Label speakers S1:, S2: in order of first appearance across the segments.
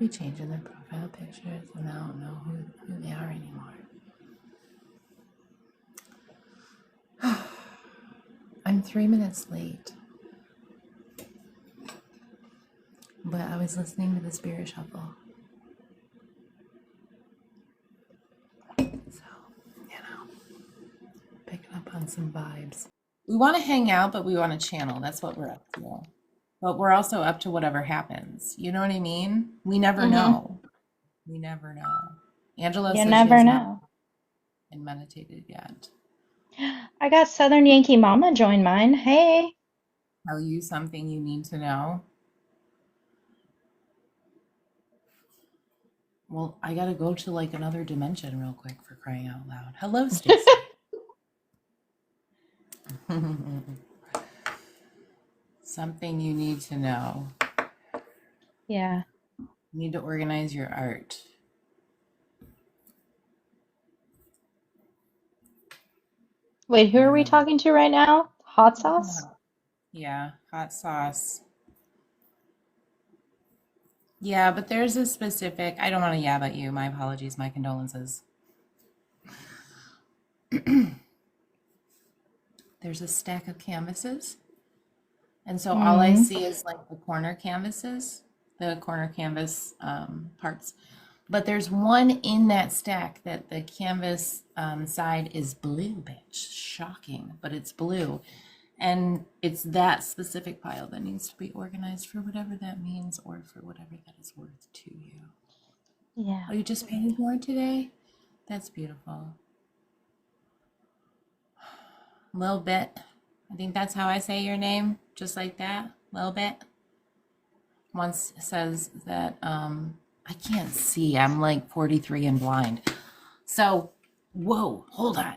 S1: be changing their profile pictures, and I don't know who they are anymore. I'm 3 minutes late, but I was listening to the Spirit Shuffle. So, picking up on some vibes. We want to hang out, but we want to channel. That's what we're up to. But we're also up to whatever happens. You know what I mean? We never know. We never know. Angela says
S2: never
S1: she has
S2: know.
S1: not been meditated yet.
S2: I got Southern Yankee Mama join mine. Hey.
S1: Tell you something you need to know. Well, I gotta go to like another dimension real quick, for crying out loud. Hello, Stacy. Something you need to know.
S2: Yeah.
S1: You need to organize your art.
S2: Wait, who are we talking to right now? Hot sauce?
S1: Yeah, hot sauce. Yeah, but there's a specific, I don't want to yab at you. My apologies, my condolences. There's a stack of canvases. And so all I see is like the corner canvases, the corner canvas parts. But there's one in that stack that the canvas side is blue, bitch. Shocking, but it's blue. And it's that specific pile that needs to be organized for whatever that means or for whatever that is worth to you.
S2: Yeah.
S1: Oh, you just painted more today? That's beautiful. Lil Bit. I think that's how I say your name. Just like that. Lil Bit. Once says that I can't see. I'm like 43 and blind. So, whoa, hold on.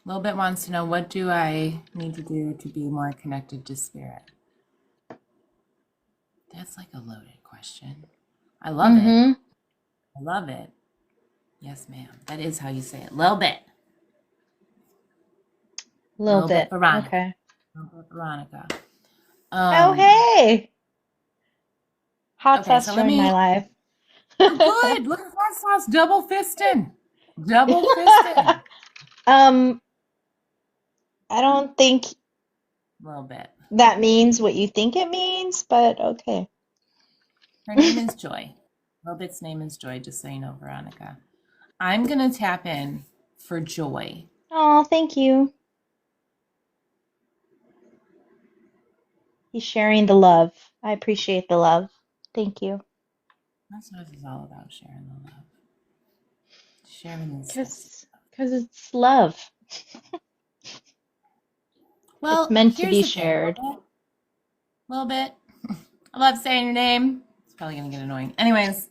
S1: Lil Bit wants to know, what do I need to do to be more connected to spirit? That's like a loaded question. I love it. I love it. Yes, ma'am. That is how you say it. Lil Bit.
S2: Little bit.
S1: Veronica.
S2: Okay.
S1: Lil Bit Veronica.
S2: Oh, hey. Hot
S1: Okay,
S2: sauce
S1: so let
S2: joined
S1: me.
S2: my life.
S1: Good. Look at hot sauce. Double fisting. Double fisting.
S2: I don't think
S1: A little bit.
S2: that means what you think it means, but okay.
S1: Her name is Joy. Lil Bit's name is Joy, just so you know, Veronica. I'm going to tap in for Joy.
S2: Oh, thank you. He's sharing the love. I appreciate the love. Thank you.
S1: That's what it's all about, sharing the love. Sharing this sexy love.
S2: Because it's love. It's
S1: Well,
S2: meant to
S1: here's
S2: be
S1: the thing.
S2: shared.
S1: Lil Bit. I love saying your name. It's probably going to get annoying. Anyways,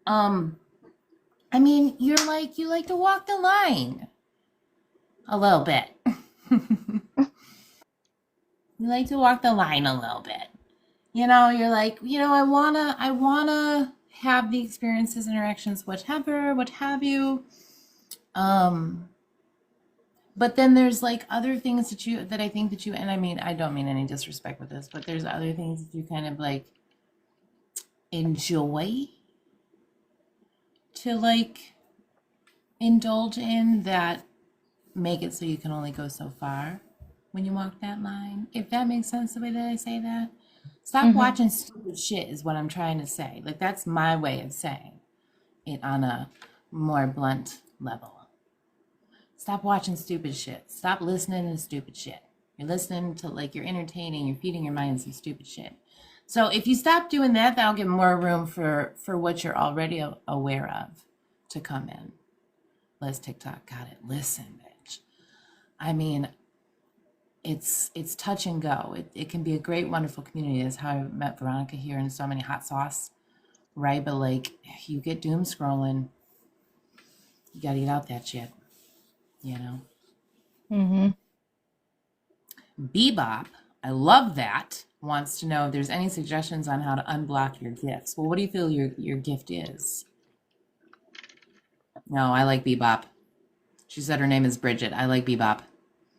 S1: I mean, you like to walk the line a little bit. You like to walk the line a little bit. You're like, I wanna have the experiences, interactions, whatever, what have you. But then there's like other things that I think that you, and I mean, I don't mean any disrespect with this, but there's other things that you kind of like enjoy to like indulge in that make it so you can only go so far when you walk that line. If that makes sense the way that I say that. Stop watching stupid shit is what I'm trying to say. Like, that's my way of saying it on a more blunt level. Stop watching stupid shit. Stop listening to stupid shit. You're listening to, like, you're entertaining, you're feeding your mind some stupid shit. So if you stop doing that, that'll give more room for what you're already aware of to come in. Les TikTok got it. Listen, bitch. I mean, it's touch and go. It can be a great, wonderful community. That's how I met Veronica here and so many hot sauce, right? But like, you get doom scrolling, you gotta get out that shit, you know? Bebop, I love that, wants to know if there's any suggestions on how to unblock your gifts. Well, what do you feel your gift is? No, I like Bebop. She said her name is Bridget. I like Bebop.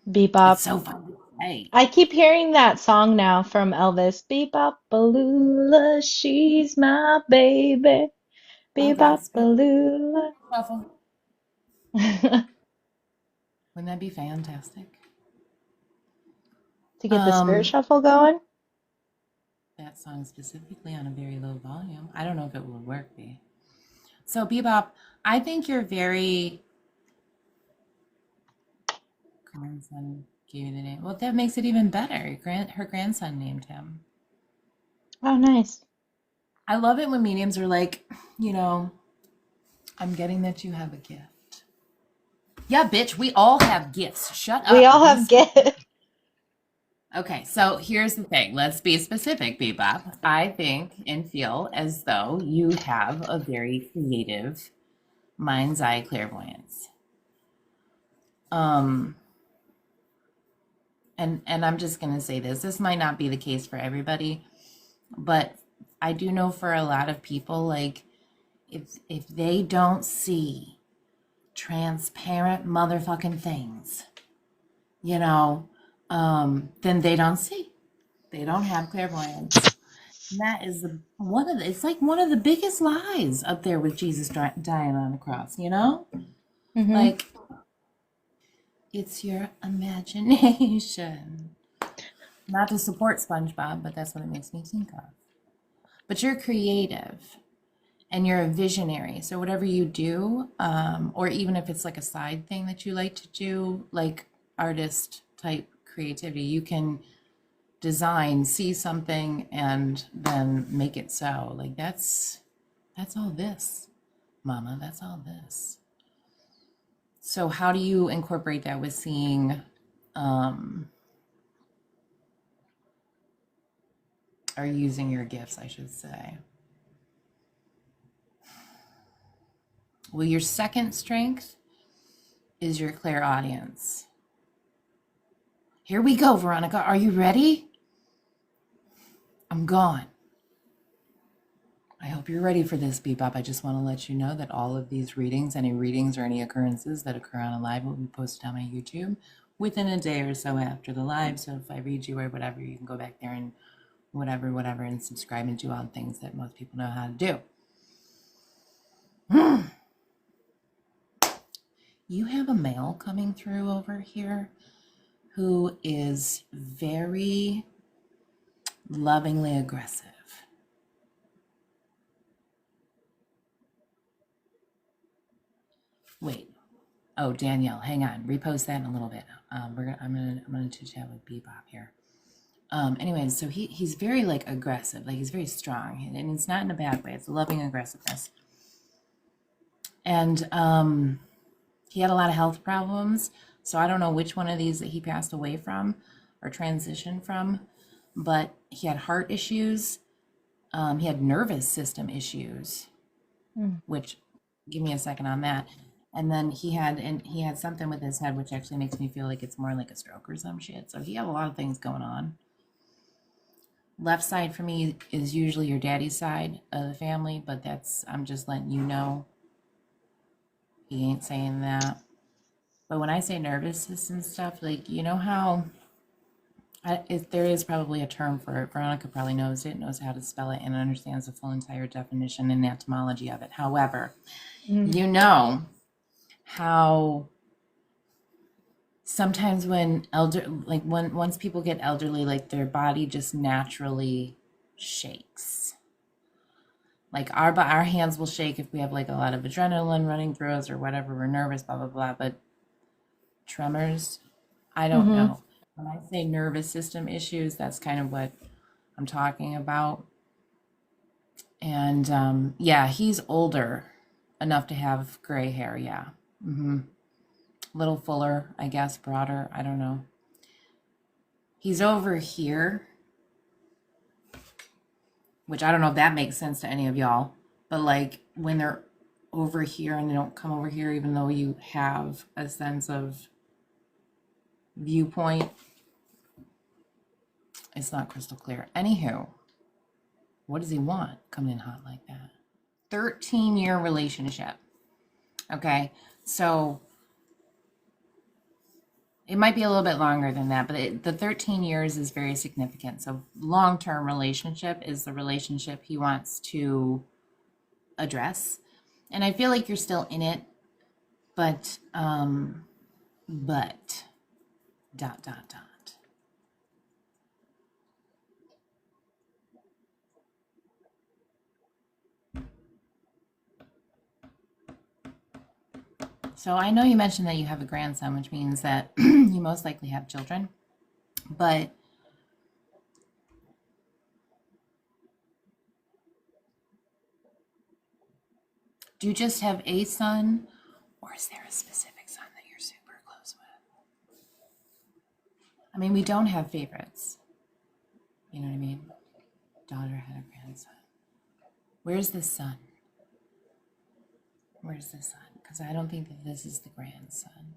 S2: Bebop.
S1: It's so fun. Hey,
S2: I keep hearing that song now from Elvis. Bebop-a-lula, she's my baby.
S1: oh God, spirit
S2: Bebop-a-lula.
S1: shuffle. Wouldn't that be fantastic?
S2: To get the spirit
S1: Um,
S2: shuffle going?
S1: that song specifically on a very low volume. I don't know if it will work, B. So, Bebop, I think you're very grandson gave you the name. Well, that makes it even better. Her grandson named him.
S2: Oh, nice.
S1: I love it when mediums are like, you know, I'm getting that you have a gift. Yeah, bitch, we all have gifts. Shut
S2: We
S1: up.
S2: all
S1: Be
S2: have gifts.
S1: okay. So here's the thing. Let's be specific, Bebop. I think and feel as though you have a very creative mind's eye clairvoyance. Um, and I'm just gonna say this. This might not be the case for everybody, but I do know for a lot of people, like if they don't see transparent motherfucking things, you know, then they don't see. They don't have clairvoyance. And that is it's like one of the biggest lies up there with Jesus dying on the cross, you know?
S2: Hmm.
S1: Like, it's your imagination. Not to support SpongeBob, but that's what it makes me think of. But you're creative and you're a visionary. So whatever you do, or even if it's like a side thing that you like to do, like artist type creativity, you can design, see something, and then make it so. Like that's all this, Mama. That's all this. So how do you incorporate that with seeing, um, or using your gifts, I should say? Well, your second strength is your clairaudience. Here we go, Veronica. Are you ready? I'm gone. I hope you're ready for this, Bebop. I just want to let you know that all of these readings, any readings or any occurrences that occur on a live will be posted on my YouTube within a day or so after the live. So if I read you or whatever, you can go back there and whatever, and subscribe and do all the things that most people know how to do. You have a male coming through over here who is very lovingly aggressive. Wait. Oh, Danielle, hang on. Repost that in a little bit. I'm gonna chit chat with Bebop here. Anyways, so he's very like aggressive, like he's very strong, and it's not in a bad way. It's a loving aggressiveness. And he had a lot of health problems, so I don't know which one of these that he passed away from or transitioned from, but he had heart issues. He had nervous system issues,
S2: Mm.
S1: which give me a second on that. And then he had something with his head, which actually makes me feel like it's more like a stroke or some shit. So he had a lot of things going on. Left side for me is usually your daddy's side of the family, but I'm just letting you know he ain't saying that. But when I say nervous system stuff, like, you know how there is probably a term for it. Veronica probably knows it, knows how to spell it, and understands the full entire definition and etymology of it. However,
S2: Mm.
S1: you know how sometimes once people get elderly, like their body just naturally shakes. Like our hands will shake if we have like a lot of adrenaline running through us or whatever, we're nervous, blah blah blah. But tremors, I don't
S2: Hmm.
S1: know. When I say nervous system issues, that's kind of what I'm talking about. And yeah, he's older enough to have gray hair. Yeah, little fuller, I guess, broader. I don't know. He's over here, which I don't know if that makes sense to any of y'all, but like when they're over here and they don't come over here, even though you have a sense of viewpoint, it's not crystal clear. Anywho, what does he want coming in hot like that? 13-year relationship. Okay, so It might be a little bit longer than that, but the 13 years is very significant. So long-term relationship is the relationship he wants to address. And I feel like you're still in it, but dot dot dot. So I know you mentioned that you have a grandson, which means that you most likely have children, but do you just have a son, or is there a specific son that you're super close with? I mean, we don't have favorites. You know what I mean? Daughter had a grandson. Where's the son? Where's the son? Because I don't think that this is the grandson.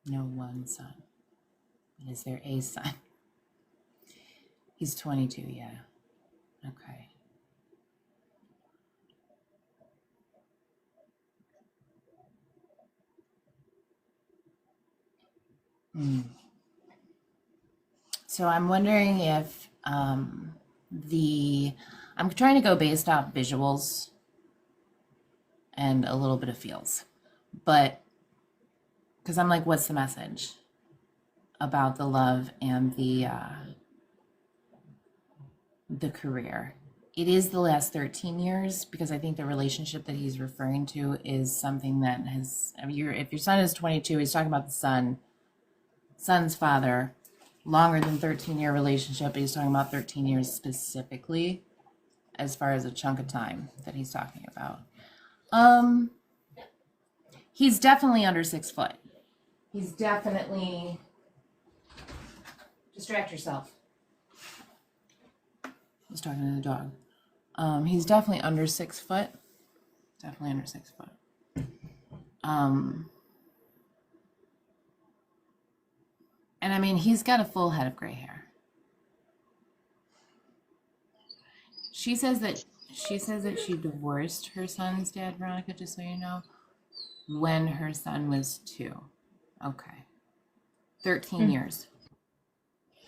S1: No one son. But is there a son? He's 22, yeah. Okay. So I'm wondering if I'm trying to go based off visuals and a little bit of feels, but because I'm like, what's the message about the love and the career? It is the last 13 years because I think the relationship that he's referring to is something that has, I mean, if your son is 22, he's talking about the son's father, longer than 13-year relationship, but he's talking about 13 years specifically as far as a chunk of time that he's talking about. He's definitely under 6 foot. He's definitely, distract yourself. I was talking to the dog. He's definitely under 6 foot. Definitely under 6 foot. And I mean, he's got a full head of gray hair. She says that she divorced her son's dad, Veronica, just so you know, when her son was 2. Okay. 13 years.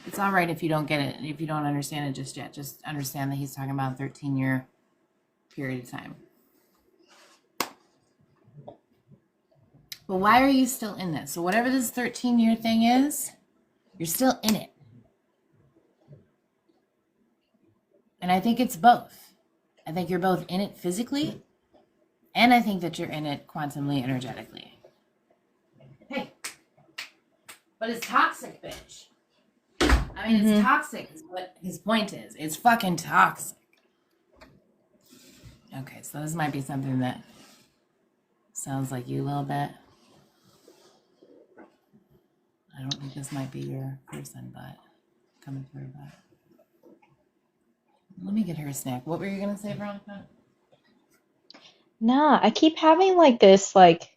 S1: It's all right if you don't get it, if you don't understand it just yet. Just understand that he's talking about a 13-year period of time. But why are you still in this? So whatever this 13-year thing is, you're still in it. And I think it's both. I think you're both in it physically, and I think that you're in it quantumly, energetically. Hey, but it's toxic, bitch. I mean, it's toxic is what his point is. It's fucking toxic. Okay, so this might be something that sounds like you a little bit. I don't think this might be your person, but coming through, but let me get her a snack. What were you gonna say, Veronica?
S2: Nah, I keep having like this, like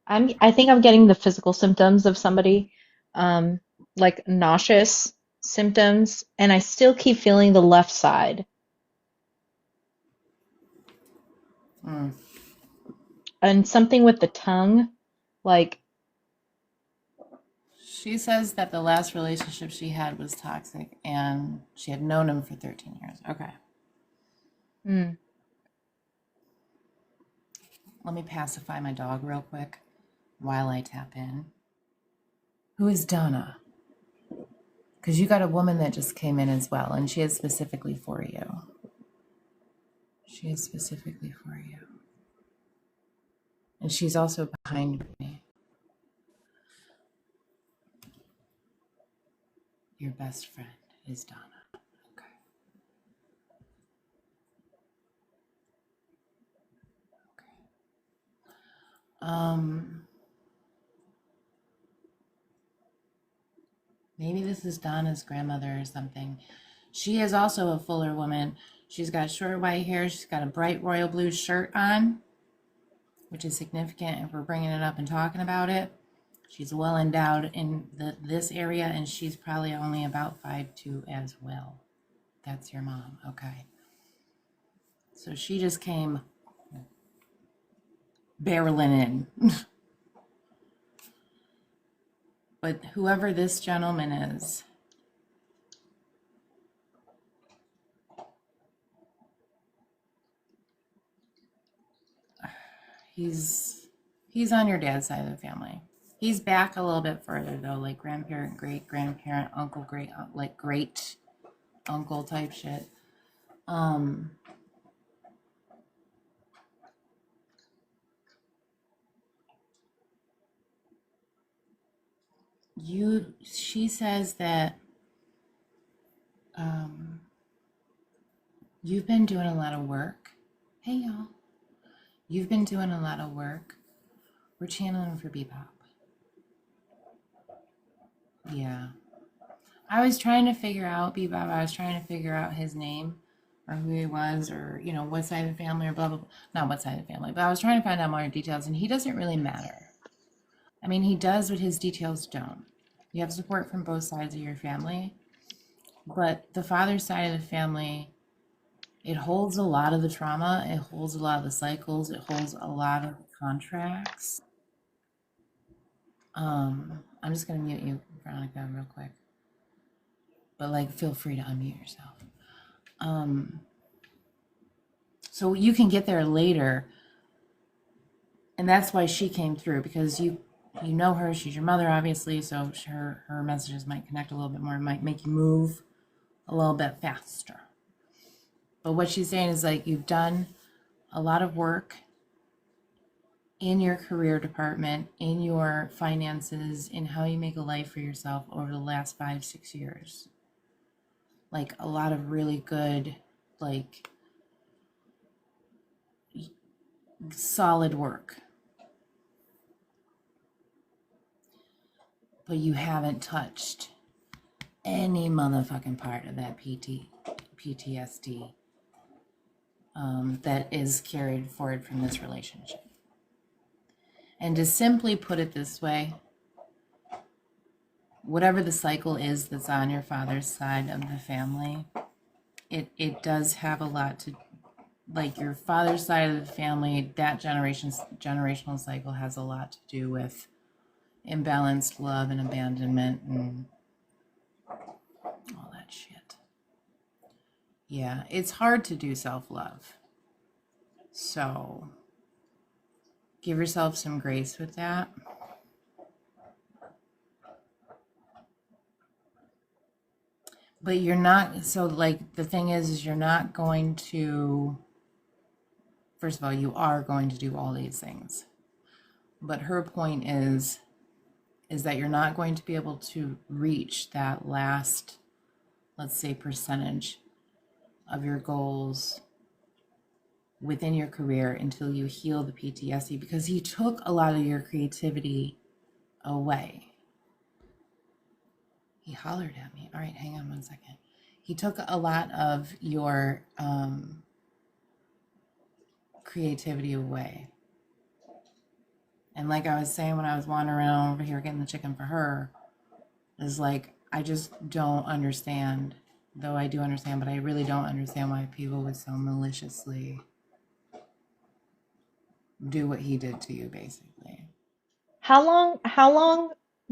S2: I think I'm getting the physical symptoms of somebody, um, like nauseous symptoms, and I still keep feeling the left side. And something with the tongue, like,
S1: She says that the last relationship she had was toxic and she had known him for 13 years. Okay.
S2: mm,
S1: Let me pacify my dog real quick while I tap in. Who is Donna? Because you got a woman that just came in as well, and she is specifically for you. She is specifically for you. And she's also behind me. Your best friend is Donna. Okay. Maybe this is Donna's grandmother or something. She is also a fuller woman. She's got short white hair. She's got a bright royal blue shirt on, which is significant if we're bringing it up and talking about it. She's well endowed in this area, and she's probably only about 5'2" as well. That's your mom. Okay. So she just came barreling in. But whoever this gentleman is, he's on your dad's side of the family. He's back a little bit further though, like grandparent, great grandparent, uncle, great, like great uncle type shit. Um, she says that um, you've been doing a lot of work. Hey y'all, you've been doing a lot of work. We're channeling for Bebop. Yeah. I was trying to figure out Bebop. I was trying to figure out his name or who he was or, you know, what side of the family or blah, blah, blah. Not what side of the family, but I was trying to find out more details and he doesn't really matter. I mean, he does, but his details don't. You have support from both sides of your family, but the father's side of the family, it holds a lot of the trauma. It holds a lot of the cycles. It holds a lot of the contracts. I'm just going to mute you, Veronica, real quick. But like, feel free to unmute yourself. So you can get there later, and that's why she came through because you know her. She's your mother, obviously. So her messages might connect a little bit more. It might make you move a little bit faster. But what she's saying is like you've done a lot of work in your career department, in your finances, in how you make a life for yourself over the last 5-6 years. Like a lot of really good, like solid work. But you haven't touched any motherfucking part of that PTSD that is carried forward from this relationship. And to simply put it this way, whatever the cycle is that's on your father's side of the family, it does have a lot to, like your father's side of the family, that generational cycle has a lot to do with imbalanced love and abandonment and all that shit. Yeah, it's hard to do self-love. So give yourself some grace with that. But you're not, so like the thing is you're not going to, first of all, you are going to do all these things. But her point is that you're not going to be able to reach that last, let's say, percentage of your goals within your career until you heal the PTSD because he took a lot of your creativity away. He hollered at me. All right, hang on one second. He took a lot of your creativity away. And like I was saying when I was wandering around over here getting the chicken for her, is like, I just don't understand, though I do understand, but I really don't understand why people would so maliciously do what he did to you, basically.
S2: How long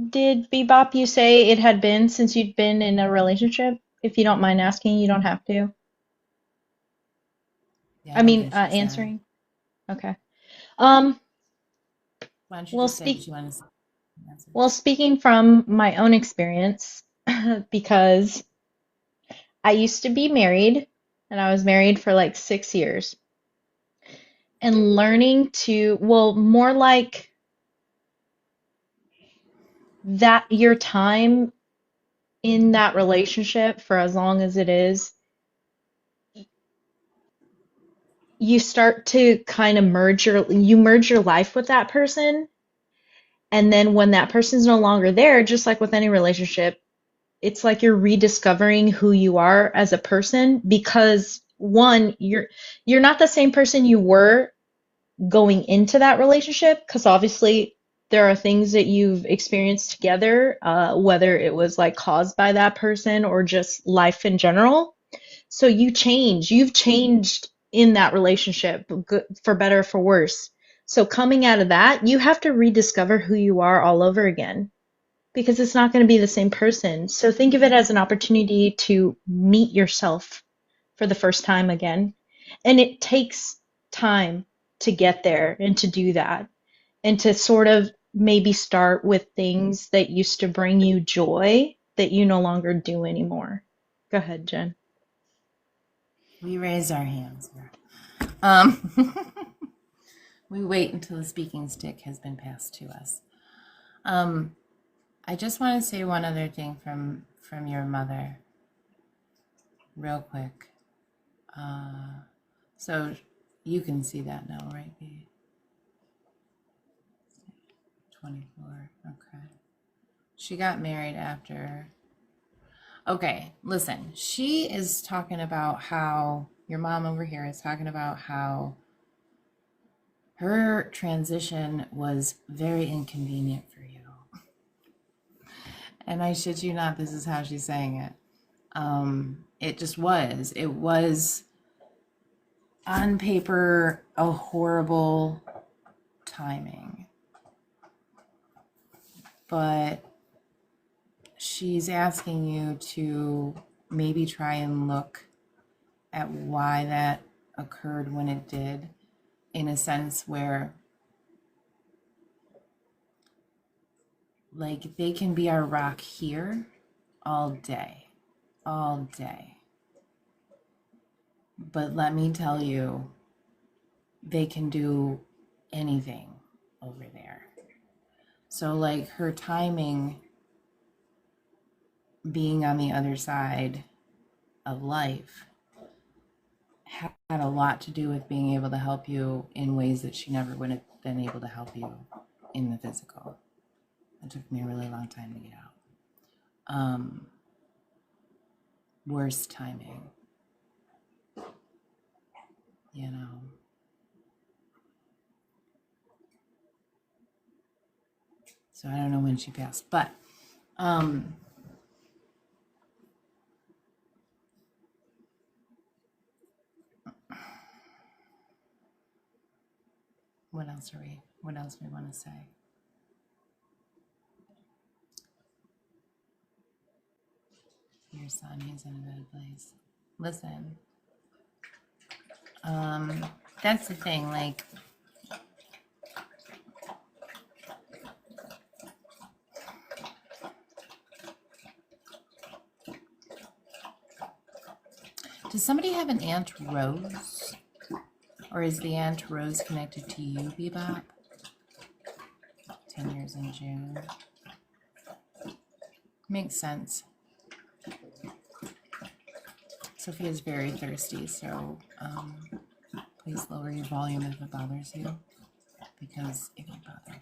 S2: did Bebop you say it had been since you'd been in a relationship? If you don't mind asking, you don't have to.
S1: Yeah, I
S2: I
S1: don't
S2: mean,
S1: think she said.
S2: answering. Okay. Um,
S1: Why don't you
S2: well,
S1: just say
S2: speak
S1: what you want to say? Answer.
S2: well, speaking from my own experience, because I used to be married and I was married for like 6 years and learning to, well, more like that your time in that relationship for as long as it is, you start to kind of merge your life with that person. And then when that person's no longer there, just like with any relationship, it's like you're rediscovering who you are as a person because one, you're not the same person you were going into that relationship because obviously there are things that you've experienced together, whether it was like caused by that person or just life in general. So you've changed in that relationship, good, for better or for worse. So coming out of that, you have to rediscover who you are all over again because it's not going to be the same person. So think of it as an opportunity to meet yourself for the first time again. And it takes time to get there and to do that and to sort of maybe start with things that used to bring you joy that you no longer do anymore. Go ahead, Jen.
S1: We raise our hands here. Um, we wait until the speaking stick has been passed to us. I just want to say one other thing from your mother, real quick. So you can see that now, right? 24. Okay. She got married after. Okay, listen. She is talking about how your mom over here is talking about how her transition was very inconvenient for you. And I shit you not, this is how she's saying it. It just was. It was on paper a horrible timing. But she's asking you to maybe try and look at why that occurred when it did, in a sense where, like, they can be our rock here all day, all day. But let me tell you, they can do anything over there. So, like, her timing being on the other side of life had a lot to do with being able to help you in ways that she never would have been able to help you in the physical. It took me a really long time to get out. Worst timing, you know. So I don't know when she passed, but what else we want to say? Your son, he's in a bad place. Listen, that's the thing, like, does somebody have an Aunt Rose? Or is the Aunt Rose connected to you, Bebop? 10 years in June. Makes sense. Sophia's very thirsty, so please lower your volume if it bothers you, because it will bother me.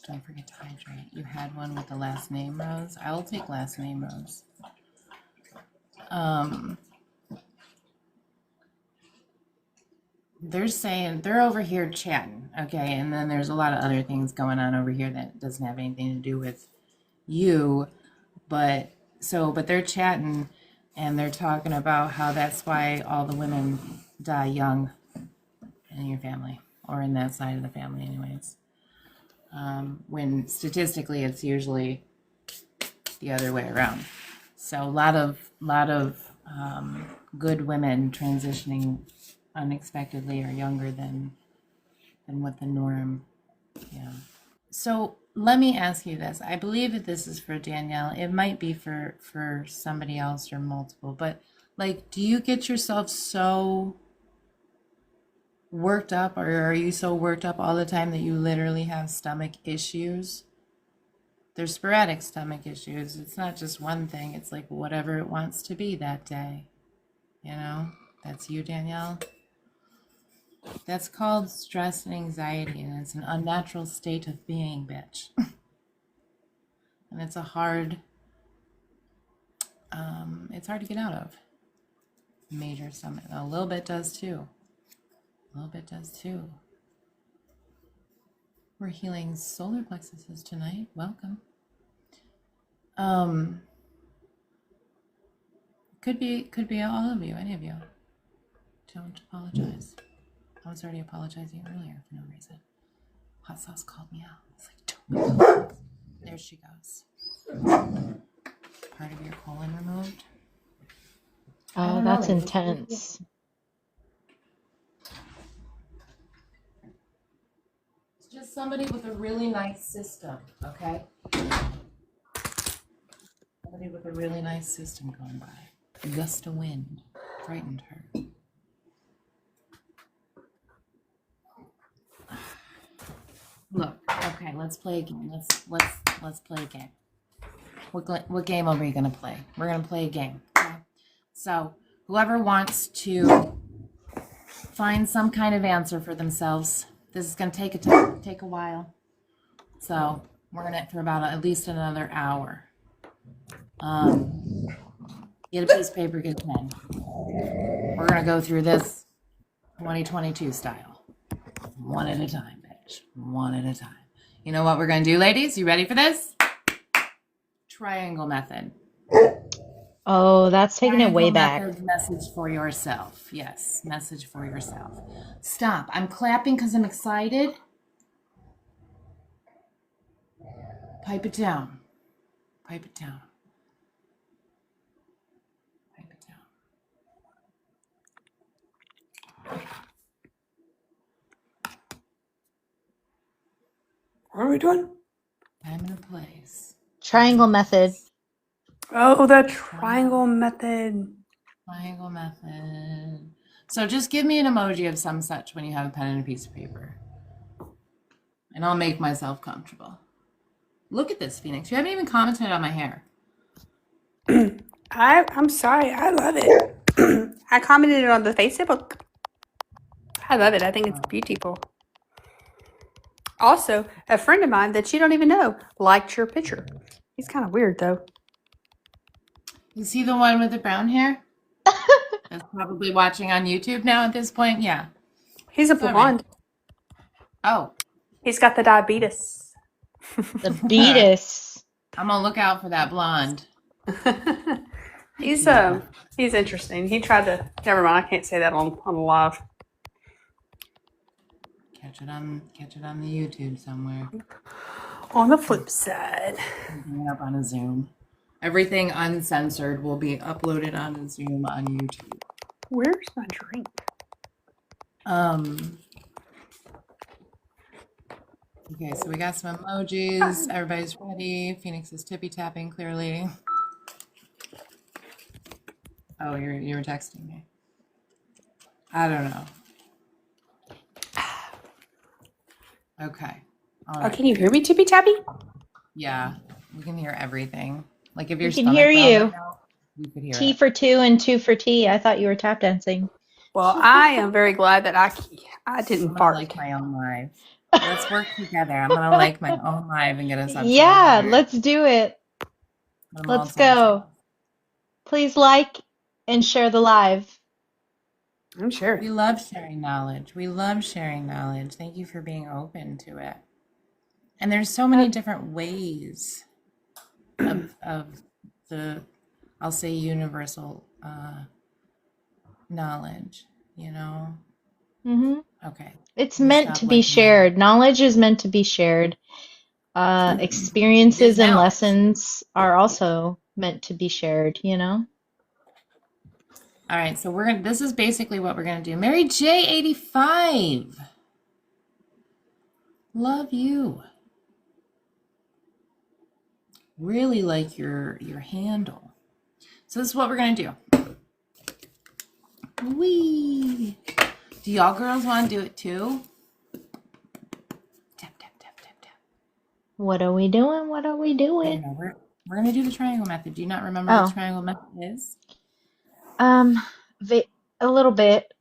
S1: Don't forget to hydrate. You had one with the last name Rose. I will take last name Rose. They're saying they're over here chatting, okay, and then there's a lot of other things going on over here that doesn't have anything to do with you, but they're chatting and they're talking about how that's why all the women die young in your family, or in that side of the family anyways, when statistically it's usually the other way around. So a lot of good women transitioning unexpectedly are younger than what the norm. Yeah. So let me ask you this. I believe that this is for Danielle. It might be for somebody else or multiple, but, like, do you get yourself so worked up, or are you so worked up all the time that you literally have stomach issues? There's sporadic stomach issues. It's not just one thing. It's like whatever it wants to be that day. You know? That's you, Danielle. That's called stress and anxiety, and it's an unnatural state of being, bitch. And it's it's hard to get out of. Major stomach. A little bit does too. A little bit does too. We're healing solar plexuses tonight. Welcome. Could be all of you, any of you. Don't apologize. I was already apologizing earlier for no reason. Hot sauce called me out. It's like, don't apologize. There she goes. Part of your colon removed.
S2: Oh, that's intense.
S1: It's just somebody with a really nice system, okay? Somebody with a really nice system going by. A gust of wind frightened her. Look, okay, let's play a game. Let's play a game. What game are we gonna play? We're gonna play a game. Okay? So whoever wants to find some kind of answer for themselves, this is gonna take a while. So we're in it for about at least another hour. Get a piece of paper, get a pen. We're gonna go through this 2022 style, one at a time, bitch. One at a time. You know what we're gonna do, ladies? You ready for this? Triangle method.
S2: Oh, that's taking it way back.
S1: Message for yourself. Yes, message for yourself. Stop. I'm clapping because I'm excited. Pipe it down. Pipe it down. Pipe it down.
S3: What are we doing?
S1: Time and a place.
S2: Triangle method.
S3: Oh, the triangle method.
S1: Triangle method. So just give me an emoji of some such when you have a pen and a piece of paper. And I'll make myself comfortable. Look at this, Phoenix. You haven't even commented on my hair.
S3: I'm sorry. I love it. I commented it on the Facebook. I love it. I think it's beautiful. Also, a friend of mine that you don't even know liked your picture. He's kind of weird, though.
S1: You see the one with the brown hair? That's probably watching on YouTube now at this point. Yeah.
S3: He's a blonde.
S1: Oh.
S3: He's got the diabetes.
S2: The beatus.
S1: I'm gonna look out for that blonde.
S3: He's interesting. He tried to. Never mind. I can't say that on the live.
S1: Catch it on the YouTube somewhere.
S3: On the flip side,
S1: up on a Zoom. Everything uncensored will be uploaded on a Zoom on YouTube.
S3: Where's my drink?
S1: Okay, so we got some emojis. Everybody's ready. Phoenix is tippy tapping clearly. Oh, you were texting me. I don't know. Okay. All right.
S3: Oh, can you hear me, tippy tappy?
S1: Yeah, we can hear everything. Like if your
S2: We can hear you.
S1: We could hear
S2: T
S1: it.
S2: for 2 and 2 for T. I thought you were tap dancing.
S3: Well, I am very glad that I didn't fart.
S1: Like my own live. Let's work together. I'm gonna like my own live and get us up.
S2: Yeah, let's do it. Let's go. Please like and share the live.
S3: I'm sure.
S1: We love sharing knowledge. We love sharing knowledge. Thank you for being open to it. And there's so many different ways of the, I'll say, universal knowledge, you know?
S2: Mm-hmm.
S1: Okay.
S2: It's meant to be shared. Knowledge is meant to be shared. Experiences and lessons are also meant to be shared, you know?
S1: All right, so this is basically what we're gonna do. Mary J85. Love you. Really like your handle. So this is what we're gonna do. Wee. Do y'all girls want to do it too? Tap, tap, tap, tap, tap.
S2: What are we doing? What are we doing?
S1: We're gonna do the triangle method. Do you not remember what the triangle method is?
S2: A little bit.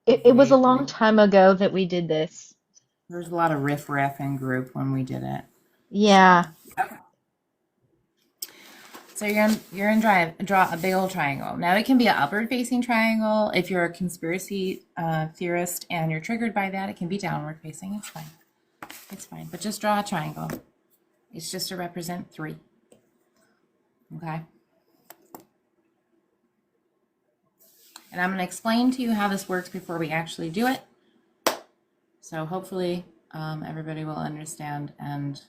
S2: It was a long time ago that we did this.
S1: There was a lot of riff-raff in group when we did it.
S2: Yeah.
S1: Okay. So you're gonna draw a big old triangle. Now it can be an upward-facing triangle. If you're a conspiracy theorist and you're triggered by that, it can be downward-facing. It's fine. It's fine. But just draw a triangle. It's just to represent 3. Okay. And I'm going to explain to you how this works before we actually do it. So hopefully everybody will understand and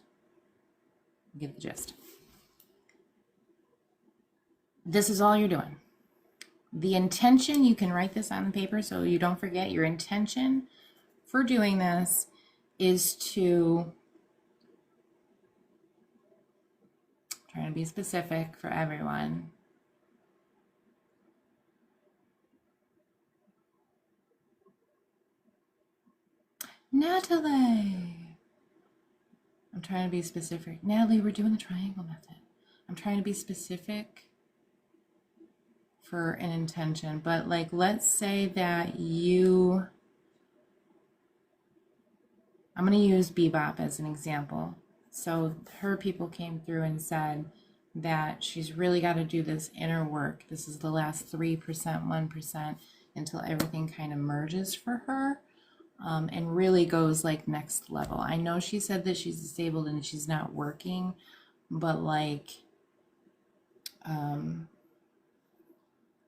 S1: get the gist. This is all you're doing. The intention, you can write this on the paper so you don't forget. Your intention for doing this is to, trying to be specific for everyone. Natalie, I'm trying to be specific. Natalie, we're doing the triangle method. I'm trying to be specific for an intention, but like, let's say that I'm going to use Bebop as an example. So her people came through and said that she's really got to do this inner work. This is the last 3%, 1% until everything kind of merges for her. And really goes like next level. I know she said that she's disabled and she's not working, but like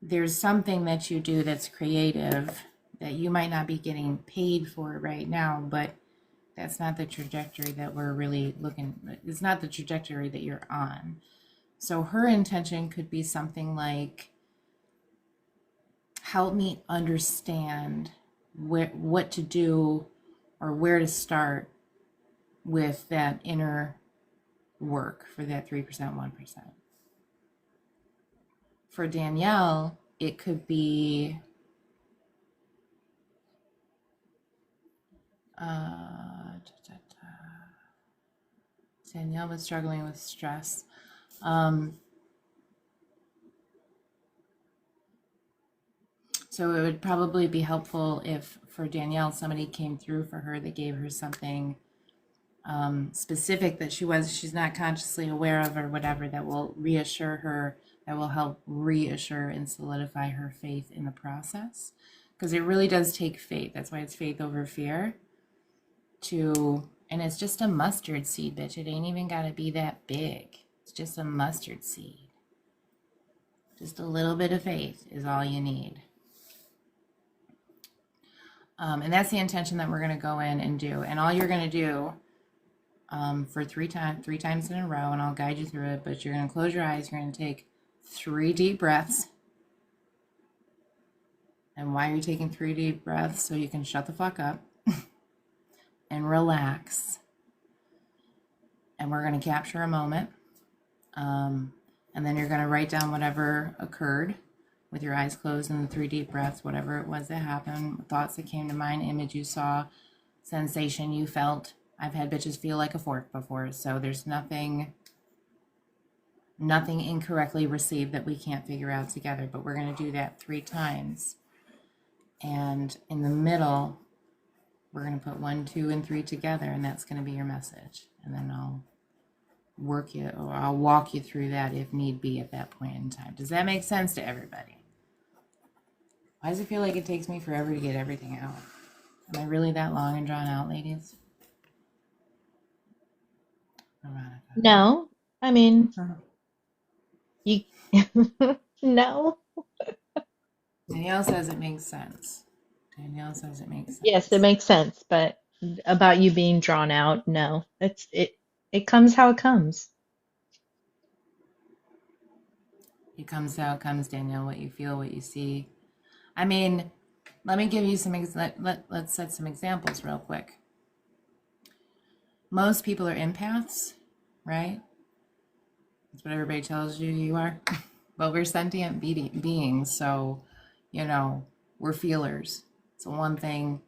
S1: there's something that you do that's creative that you might not be getting paid for right now, but that's not the trajectory that we're really looking. It's not the trajectory that you're on. So her intention could be something like, help me understand what to do or where to start with that inner work for that 3%, 1%. For Danielle, it could be Danielle was struggling with stress. So it would probably be helpful if for Danielle, somebody came through for her that gave her something specific that she's not consciously aware of or whatever, that will reassure her, that will help reassure and solidify her faith in the process. Because it really does take faith. That's why it's faith over fear. And it's just a mustard seed, bitch. It ain't even got to be that big. It's just a mustard seed. Just a little bit of faith is all you need. And that's the intention that we're going to go in and do. And all you're going to do for three times in a row, and I'll guide you through it, but you're going to close your eyes. You're going to take 3 deep breaths. And why are you taking 3 deep breaths? So you can shut the fuck up and relax. And we're going to capture a moment. And then you're going to write down whatever occurred with your eyes closed and the 3 deep breaths, whatever it was that happened, thoughts that came to mind, image you saw, sensation you felt. I've had bitches feel like a fork before, so there's nothing incorrectly received that we can't figure out together, but we're going to do that 3 times. And in the middle, we're going to put 1, 2, and 3 together, and that's going to be your message. And then I'll walk you through that if need be at that point in time. Does that make sense to everybody? Why does it feel like it takes me forever to get everything out? Am I really that long and drawn out, ladies? Veronica.
S2: No, I mean, you, no.
S1: Danielle says it makes sense. Danielle says it makes sense.
S2: Yes, it makes sense, but about you being drawn out, no. It comes how it comes.
S1: It comes how it comes, Danielle, what you feel, what you see. I mean, let me give you let's set some examples real quick. Most people are empaths, right? That's what everybody tells you are. But we're sentient beings, so, we're feelers. So one thing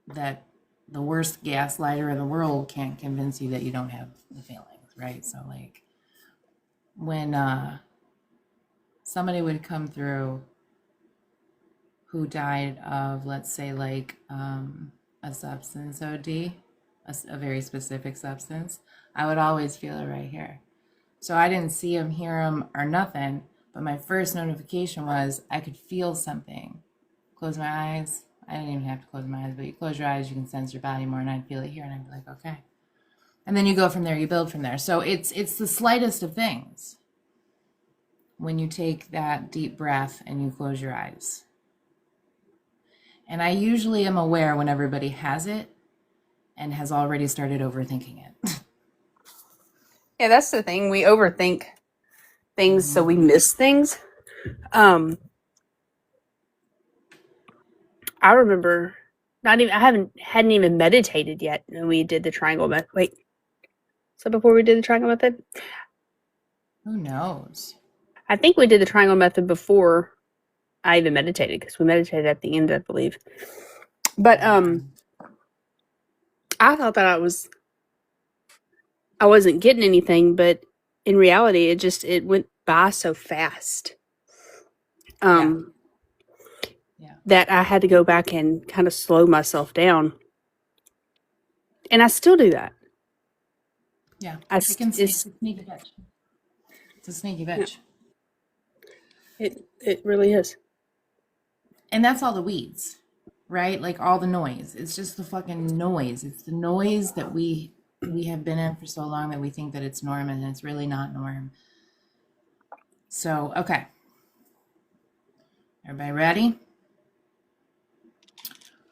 S1: that the worst gaslighter in the world can't convince you that you don't have the feelings, right? So like when somebody would come through who died of, let's say, like a substance OD, a very specific substance, I would always feel it right here. So I didn't see him, hear him, or nothing, but my first notification was I could feel something. Close my eyes. I didn't even have to close my eyes, but you close your eyes, you can sense your body more, and I'd feel it here, and I'd be like, okay. And then you go from there, you build from there. So it's the slightest of things. when you take that deep breath and you close your eyes. And I usually am aware when everybody has it and has already started overthinking it.
S3: Yeah, that's the thing. We overthink things, so we miss things. I remember hadn't even meditated yet, and we did the triangle method. Wait, so before we did the triangle method,
S1: Who knows?
S3: I think we did the triangle method before I even meditated, because we meditated at the end, I believe. But I thought that I wasn't getting anything, but in reality, it went by so fast. That I had to go back and kind of slow myself down. And I still do that.
S1: Yeah. It's a sneaky bitch. It's a sneaky bitch.
S3: Yeah. It really is.
S1: And that's all the weeds, right? Like all the noise. It's just the fucking noise. It's the noise that we have been in for so long that we think that it's norm, and it's really not norm. So, okay. Everybody ready?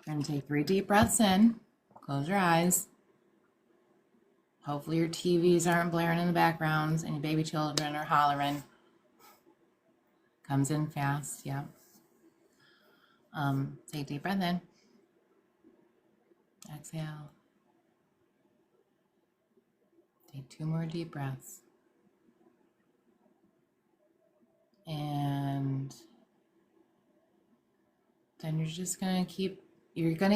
S1: We're going to take 3 deep breaths in. Close your eyes. Hopefully your TVs aren't blaring in the background. Any baby children are hollering. Comes in fast. Yeah. Take a deep breath in. Exhale. Take 2 more deep breaths. And then you're just going to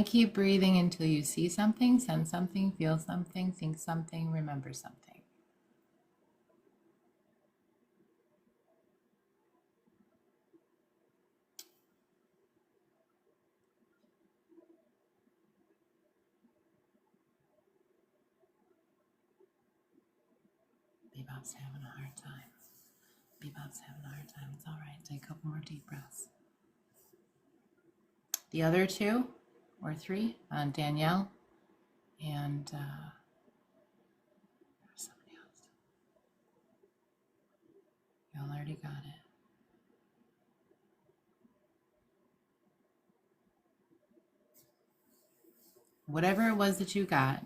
S1: keep breathing until you see something, sense something, feel something, think something, remember something. Bebop's having a hard time. Bebop's having a hard time. It's all right. Take a couple more deep breaths. The other 2 or 3, Danielle and somebody else. Y'all already got it. Whatever it was that you got,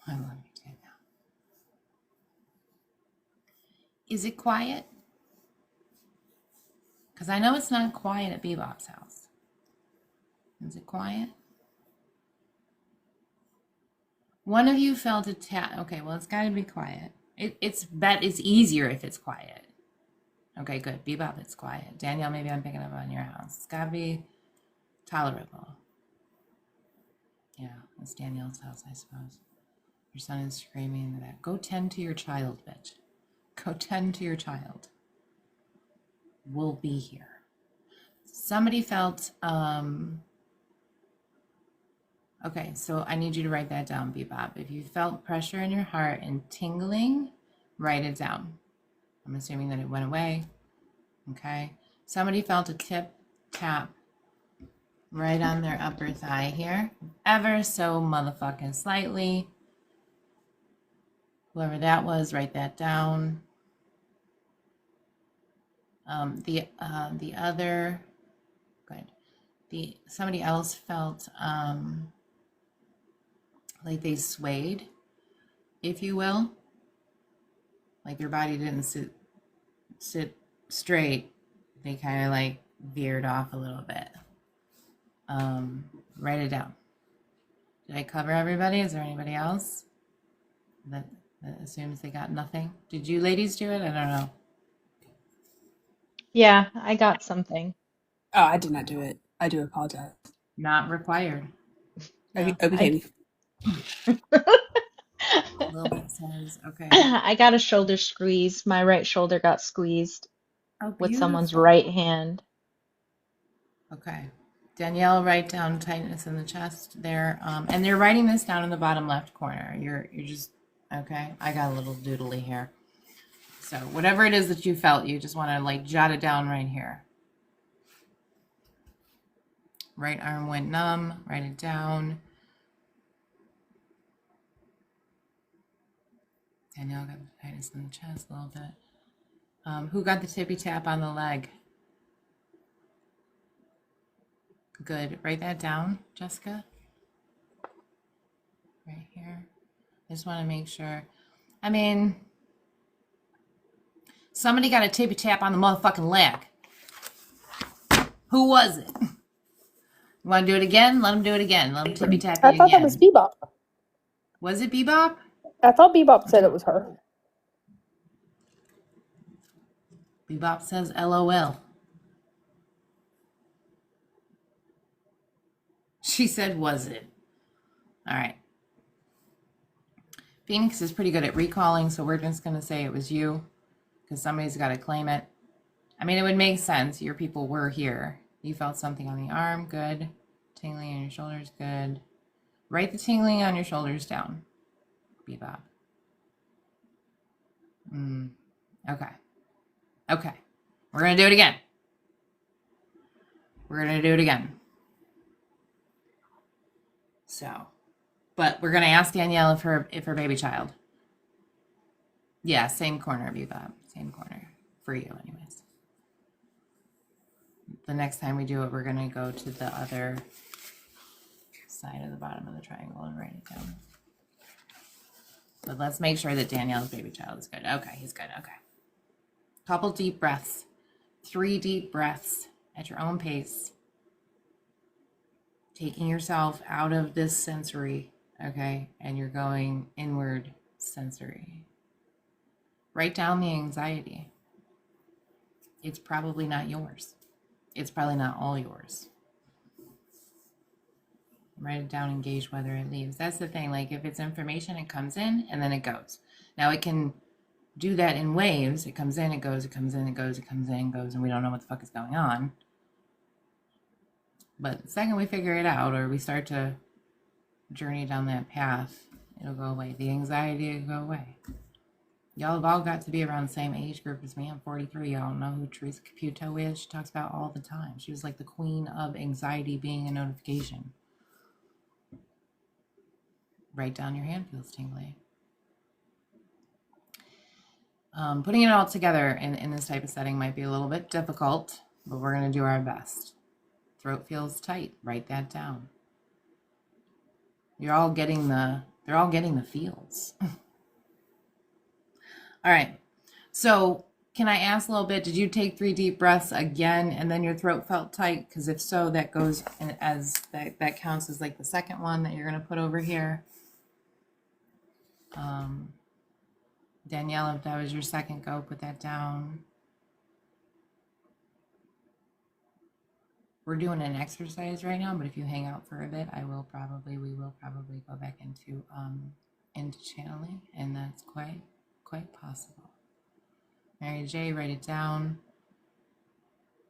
S1: I love you, Danielle. Is it quiet? Because I know it's not quiet at Bebop's house. Is it quiet? One of you felt a tap. Okay, well, it's got to be quiet. It's easier if it's quiet. Okay, good. Bebop, it's quiet. Danielle, maybe I'm picking up on your house. It's got to be tolerable. Yeah, it's Danielle's house, I suppose. Your son is screaming in the back. Go tend to your child, bitch. Go tend to your child. We'll be here. Somebody felt, okay, so I need you to write that down, Bebop. If you felt pressure in your heart and tingling, write it down. I'm assuming that it went away. Okay. Somebody felt a tap right on their upper thigh here. Ever so motherfucking slightly. Whoever that was, write that down. The other, good. Somebody else felt like they swayed, if you will. Like their body didn't sit straight. They kind of like veered off a little bit. Write it down. Did I cover everybody? Is there anybody else that assumes they got nothing? Did you ladies do it? I don't know.
S2: Yeah, I got something.
S3: Oh, I did not do it. I do apologize.
S1: Not required. No.
S3: Okay.
S1: Lilbert says, okay.
S2: I got a shoulder squeeze. My right shoulder got squeezed
S1: Oh,
S2: with someone's
S1: beautiful.
S2: right hand.
S1: Okay. Danielle, write down tightness in the chest there. And they're writing this down in the bottom left corner. You're just, okay. I got a little doodly here. So whatever it is that you felt, you just want to like jot it down right here. Right arm went numb. Write it down. Danielle got the tightness in the chest a little bit. Who got the tippy tap on the leg? Good. Write that down, Jessica. Right here. I just want to make sure. I mean, somebody got a tippy tap on the motherfucking leg. Who was it? You want to do it again? Let them do it again. Let them tippy tap you
S3: I thought
S1: again.
S3: that was Bebop.
S1: Was it Bebop?
S3: I thought Bebop said it was her.
S1: Bebop says LOL. She said, was it? All right. Phoenix is pretty good at recalling, so we're just going to say it was you because somebody's got to claim it. I mean, it would make sense. Your people were here. You felt something on the arm. Good. Tingling on your shoulders. Good. Write the tingling on your shoulders down. Bebop. Okay. Okay. We're going to do it again. We're going to do it again. So, but we're going to ask Danielle if her baby child. Yeah, same corner, Bebop. Same corner. For you, anyways. The next time we do it, we're going to go to the other side of the bottom of the triangle and write it down. But let's make sure that Danielle's baby child is good. Okay, he's good. Okay. Couple deep breaths. 3 deep breaths at your own pace. Taking yourself out of this sensory, okay? And you're going inward sensory. Write down the anxiety. It's probably not yours. It's probably not all yours. Write it down and gauge whether it leaves. That's the thing. Like if it's information, it comes in and then it goes. Now it can do that in waves. It comes in, it goes, it comes in, it goes, it comes in, it goes, and we don't know what the fuck is going on. But the second we figure it out or we start to journey down that path, it'll go away. The anxiety will go away. Y'all have all got to be around the same age group as me. I'm 43. Y'all know who Teresa Caputo is. She talks about all the time. She was like the queen of anxiety being a notification. Write down your hand feels tingly. Putting it all together in this type of setting might be a little bit difficult, but we're going to do our best. Throat feels tight. Write that down. They're all getting the feels. All right. So can I ask a little bit, did you take 3 deep breaths again and then your throat felt tight? Because if so, that goes as that counts as like the second one that you're going to put over here. Danielle, if that was your second go, put that down. We're doing an exercise right now, but if you hang out for a bit, we will probably go back into channeling, and that's quite possible. Mary J, write it down.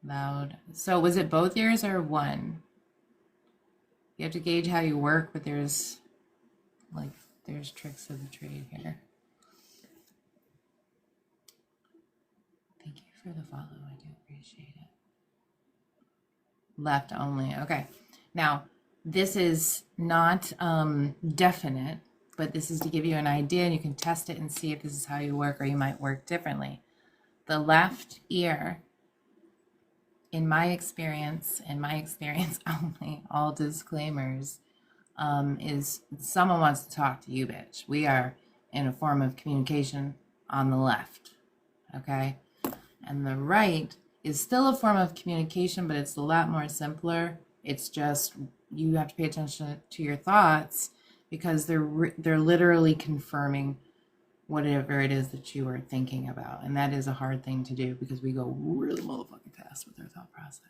S1: Loud. So was it both ears or one? You have to gauge how you work, but there's tricks of the trade here. Thank you for the follow. I do appreciate it. Left only. Okay. Now, this is not definite, but this is to give you an idea, and you can test it and see if this is how you work, or you might work differently. The left ear, in my experience only, all disclaimers, is someone wants to talk to you, bitch. We are in a form of communication on the left, okay? And the right is still a form of communication, but it's a lot more simpler. It's just you have to pay attention to your thoughts because they're literally confirming whatever it is that you are thinking about. And that is a hard thing to do because we go really motherfucking fast with our thought process.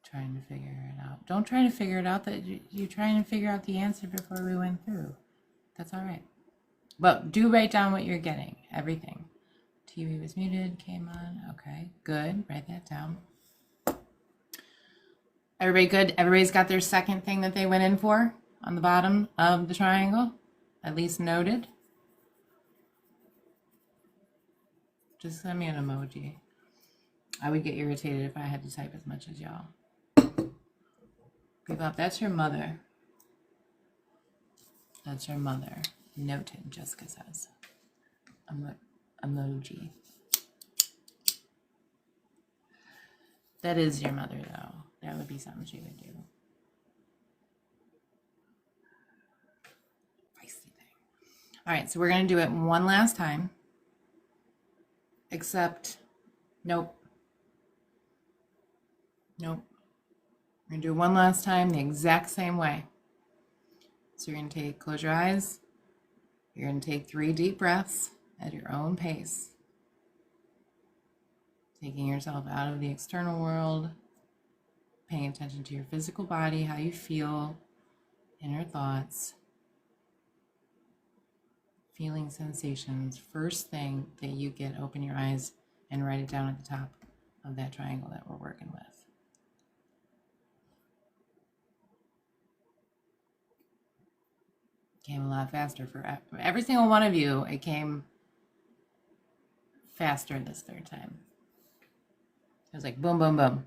S1: Trying to figure it out. Don't try to figure it out that you're trying to figure out the answer before we went through. That's all right. But do write down what you're getting, everything. TV was muted, came on. Okay, good. Write that down. Everybody good? Everybody's got their second thing that they went in for on the bottom of the triangle? At least noted. Just send me an emoji. I would get irritated if I had to type as much as y'all. Give up. That's your mother. That's your mother. Noted, Jessica says. Emoji. That is your mother, though. That would be something she would do. Feisty thing. All right, so we're going to do it one last time. Except, nope. Nope. We're going to do it one last time the exact same way. So you're going to close your eyes. You're going to take 3 deep breaths at your own pace. Taking yourself out of the external world, paying attention to your physical body, how you feel, inner thoughts, feeling sensations. First thing that you get, open your eyes and write it down at the top of that triangle that we're working with. Came a lot faster for every single one of you. It came faster this third time. It was like boom, boom, boom.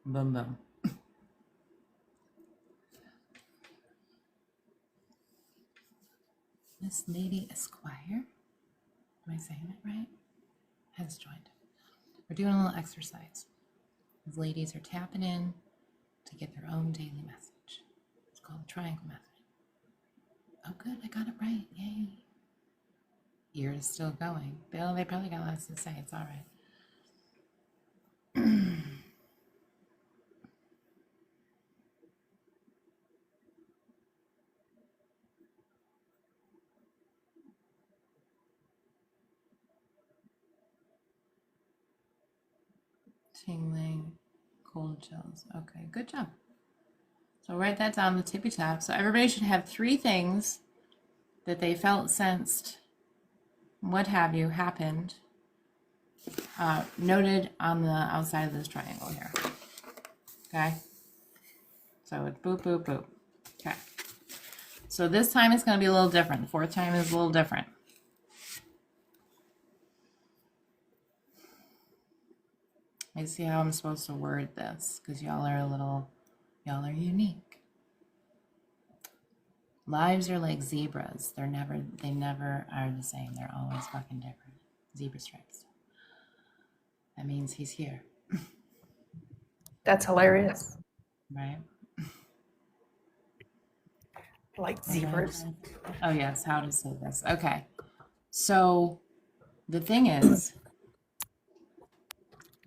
S1: Boom, boom. Miss Lady Esquire, am I saying it right? Has joined. We're doing a little exercise. These ladies are tapping in to get their own daily message. It's called the triangle method. Oh, good, I got it right. Yay. Ear is still going. Bill, they probably got lots to say. It's all right. Tingling, cold chills. Okay, good job. So write that down, the tippy top. So everybody should have 3 things that they felt, sensed, what have you, happened, noted on the outside of this triangle here. Okay? So it's boop, boop, boop. Okay. So this time it's going to be a little different. The 4th time is a little different. Let me see how I'm supposed to word this, because y'all are unique. Lives are like zebras. They never are the same. They're always fucking different. Zebra stripes. That means he's here.
S3: That's hilarious.
S1: Right?
S3: Like zebras.
S1: Oh yes, how to say this. Okay. So the thing is,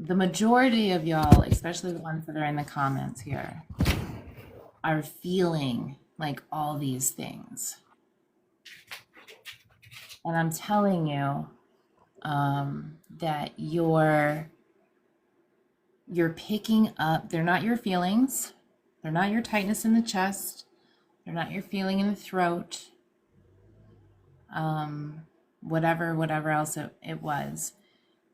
S1: the majority of y'all, especially the ones that are in the comments here, are feeling like all these things. And I'm telling you that you're picking up, they're not your feelings, they're not your tightness in the chest, they're not your feeling in the throat, whatever else it was.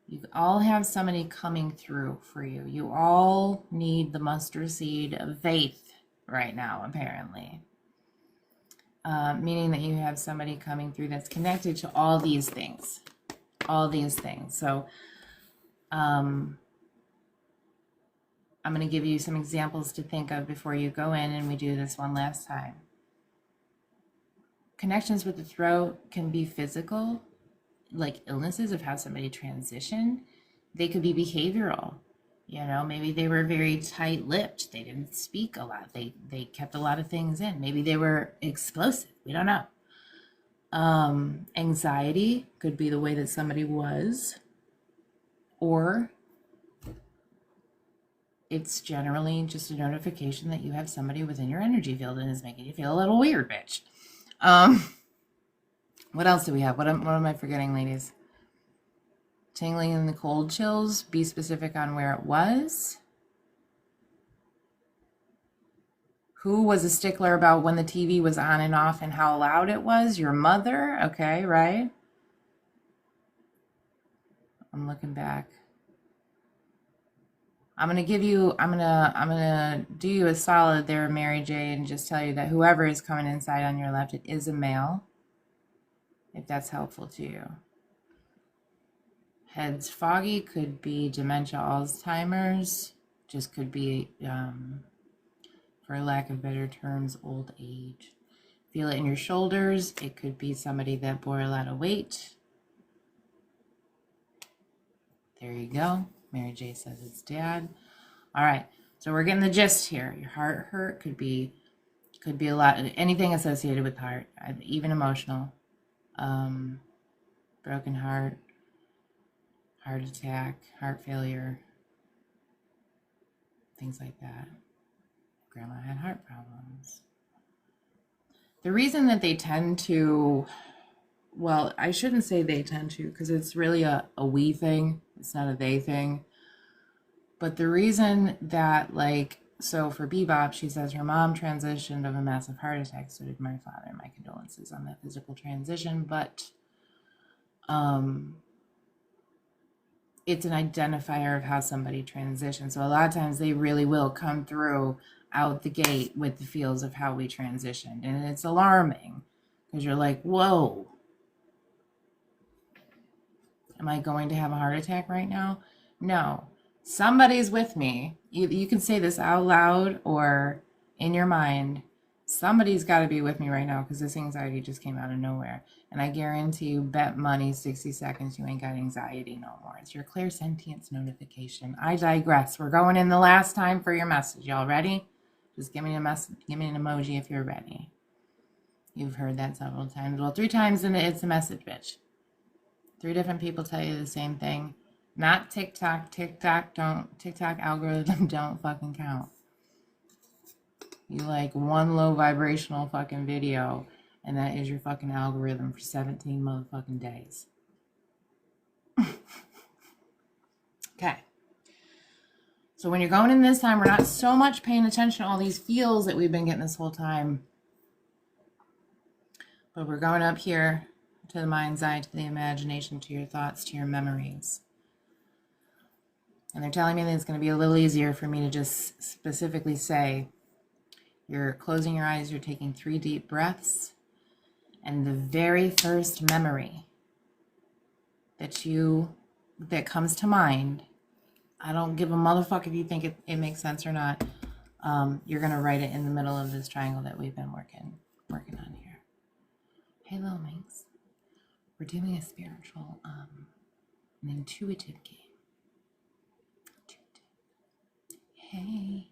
S1: You all have somebody coming through for you. You all need the mustard seed of faith right now, apparently. Meaning that you have somebody coming through that's connected to all these things. All these things. So I'm going to give you some examples to think of before you go in, and we do this one last time. Connections with the throat can be physical, like illnesses of how somebody transitioned. They could be behavioral. You know, maybe they were very tight-lipped. They didn't speak a lot. They kept a lot of things in. Maybe they were explosive. We don't know. Anxiety could be the way that somebody was, or it's generally just a notification that you have somebody within your energy field and is making you feel a little weird, bitch. What else do we have? What am I forgetting, ladies? Tingling in the cold chills. Be specific on where it was. Who was a stickler about when the TV was on and off and how loud it was? Your mother? Okay, right? I'm looking back. I'm gonna do you a solid there, Mary J, and just tell you that whoever is coming inside on your left, it is a male, if that's helpful to you. Heads foggy could be dementia, Alzheimer's, just could be, for lack of better terms, old age. Feel it in your shoulders. It could be somebody that bore a lot of weight. There you go. Mary J says it's dad. All right. So we're getting the gist here. Your heart hurt could be a lot, anything associated with heart, even emotional. Broken heart, heart attack, heart failure, things like that. Grandma had heart problems. The reason that they tend to, well, I shouldn't say they tend to, because it's really a we thing. It's not a they thing. But the reason that, like, so for Bebop, she says her mom transitioned of a massive heart attack, so did my father. My condolences on that physical transition. But it's an identifier of how somebody transitions. So a lot of times they really will come through out the gate with the feels of how we transitioned. And it's alarming because you're like, whoa, am I going to have a heart attack right now? No, somebody's with me. You can say this out loud or in your mind. Somebody's got to be with me right now because this anxiety just came out of nowhere. And I guarantee you, bet money, 60 seconds, you ain't got anxiety no more. It's your clairsentience notification. I digress. We're going in the last time for your message. Y'all ready? Just give me a message. Give me an emoji if you're ready. You've heard that several times. Well, 3 times and it's a message, bitch. 3 different people tell you the same thing. Not TikTok. TikTok algorithm don't fucking count. You like one low vibrational fucking video, and that is your fucking algorithm for 17 motherfucking days. Okay. So when you're going in this time, we're not so much paying attention to all these feels that we've been getting this whole time. But we're going up here to the mind's eye, to the imagination, to your thoughts, to your memories. And they're telling me that it's going to be a little easier for me to just specifically say, you're closing your eyes, you're taking 3 deep breaths, and the very first memory that comes to mind, I don't give a motherfucker if you think it makes sense or not. You're going to write it in the middle of this triangle that we've been working on here. Hey, little minx. We're doing a spiritual, an intuitive game. Hey.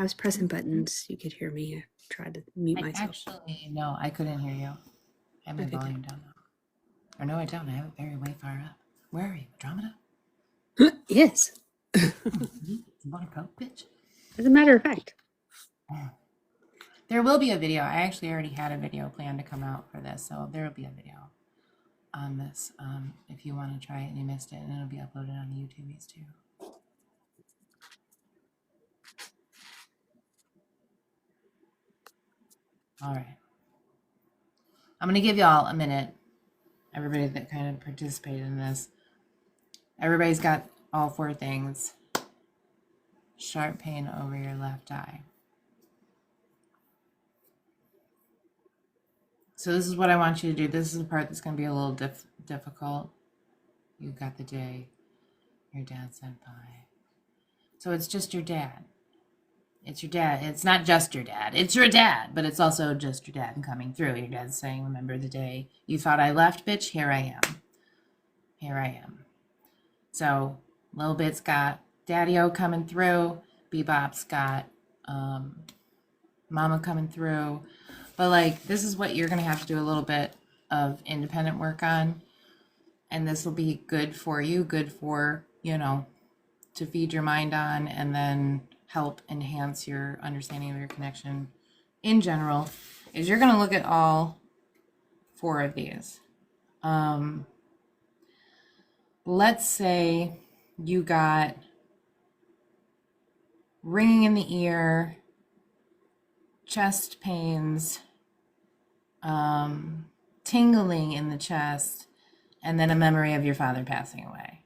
S3: I was pressing buttons. You could hear me. I tried to mute myself.
S1: Actually, no, I couldn't hear you. I have my volume down now. Or no, I don't. I have it very way far up. Where are you? Andromeda?
S3: Yes.
S1: You want a coke, bitch?
S3: As a matter of fact.
S1: There will be a video. I actually already had a video planned to come out for this, so there will be a video on this if you want to try it and you missed it, and it'll be uploaded on the YouTubies too. All right. I'm going to give y'all a minute, everybody that kind of participated in this. Everybody's got all 4 things. Sharp pain over your left eye. So this is what I want you to do. This is the part that's going to be a little difficult. You got the day. Your dad said bye. So it's just your dad. It's your dad. It's not just your dad. It's your dad, but it's also just your dad coming through. Your dad's saying, remember the day you thought I left, bitch? Here I am. Here I am. So Lil Bit's got Daddy-O coming through. Bebop's got Mama coming through. But like, this is what you're going to have to do a little bit of independent work on. And this will be good for you, good for, to feed your mind on, and then help enhance your understanding of your connection in general, is you're going to look at all 4 of these. Let's say you got ringing in the ear, chest pains, tingling in the chest, and then a memory of your father passing away.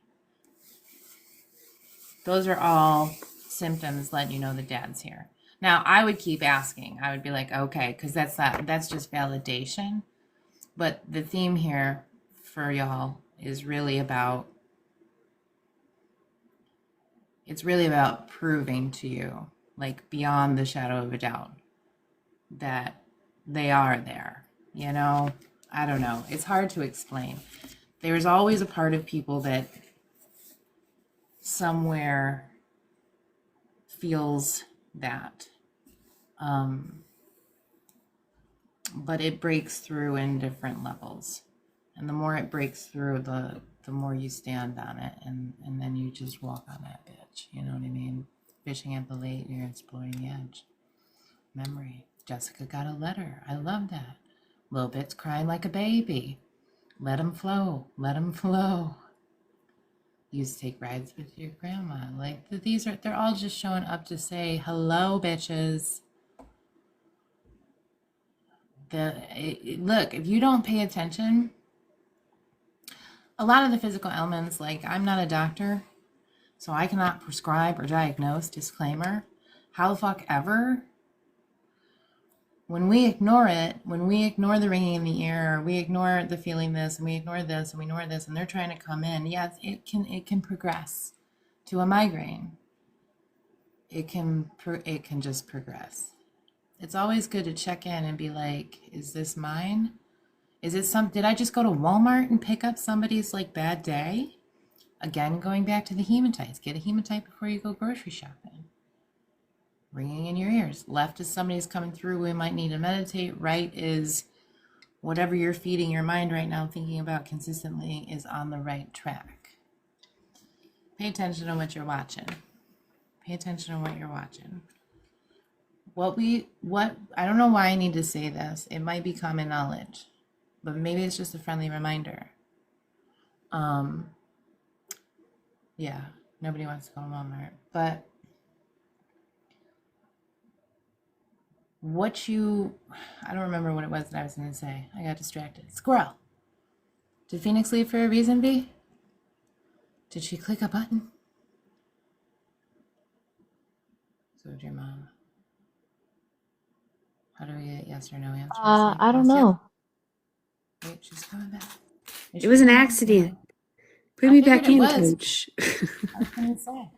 S1: Those are all symptoms letting you know the dad's here. Now, I would keep asking. I would be like, okay, because that's just validation. But the theme here for y'all is really about It's really about proving to you, like beyond the shadow of a doubt, that they are there. You know, I don't know. It's hard to explain. There's always a part of people that somewhere feels that. But it breaks through in different levels. And the more it breaks through, the more you stand on it, and then you just walk on that bitch. You know what I mean? Fishing at the lake, you're exploring the edge. Memory. Jessica got a letter. I love that. Little bit's crying like a baby. Let them flow. Let them flow. You used to take rides with your grandma. Like, they're all just showing up to say, hello, bitches. Look, if you don't pay attention, a lot of the physical elements, like, I'm not a doctor, so I cannot prescribe or diagnose, disclaimer. How the fuck ever? When we ignore it, when we ignore the ringing in the ear, or we ignore the feeling this, and we ignore this, and we ignore this, and they're trying to come in, yes, it can progress to a migraine. It can just progress. It's always good to check in and be like, is this mine? Is it did I just go to Walmart and pick up somebody's like bad day? Again, going back to the hematites. Get a hematite before you go grocery shopping. Ringing in your ears. Left is somebody's coming through. We might need to meditate. Right is whatever you're feeding your mind right now, thinking about consistently, is on the right track. Pay attention to what you're watching. Pay attention to what you're watching. I don't know why I need to say this. It might be common knowledge, but maybe it's just a friendly reminder. Yeah, nobody wants to go to Walmart, but I don't remember what it was that I was going to say. I got distracted. Squirrel. Did Phoenix leave for a reason, B? Did she click a button? So did your mom. How do we get yes or no answers?
S2: I don't know.
S1: Wait, she's coming back.
S3: It was an accident. Put me back in, coach.
S1: I was going to say.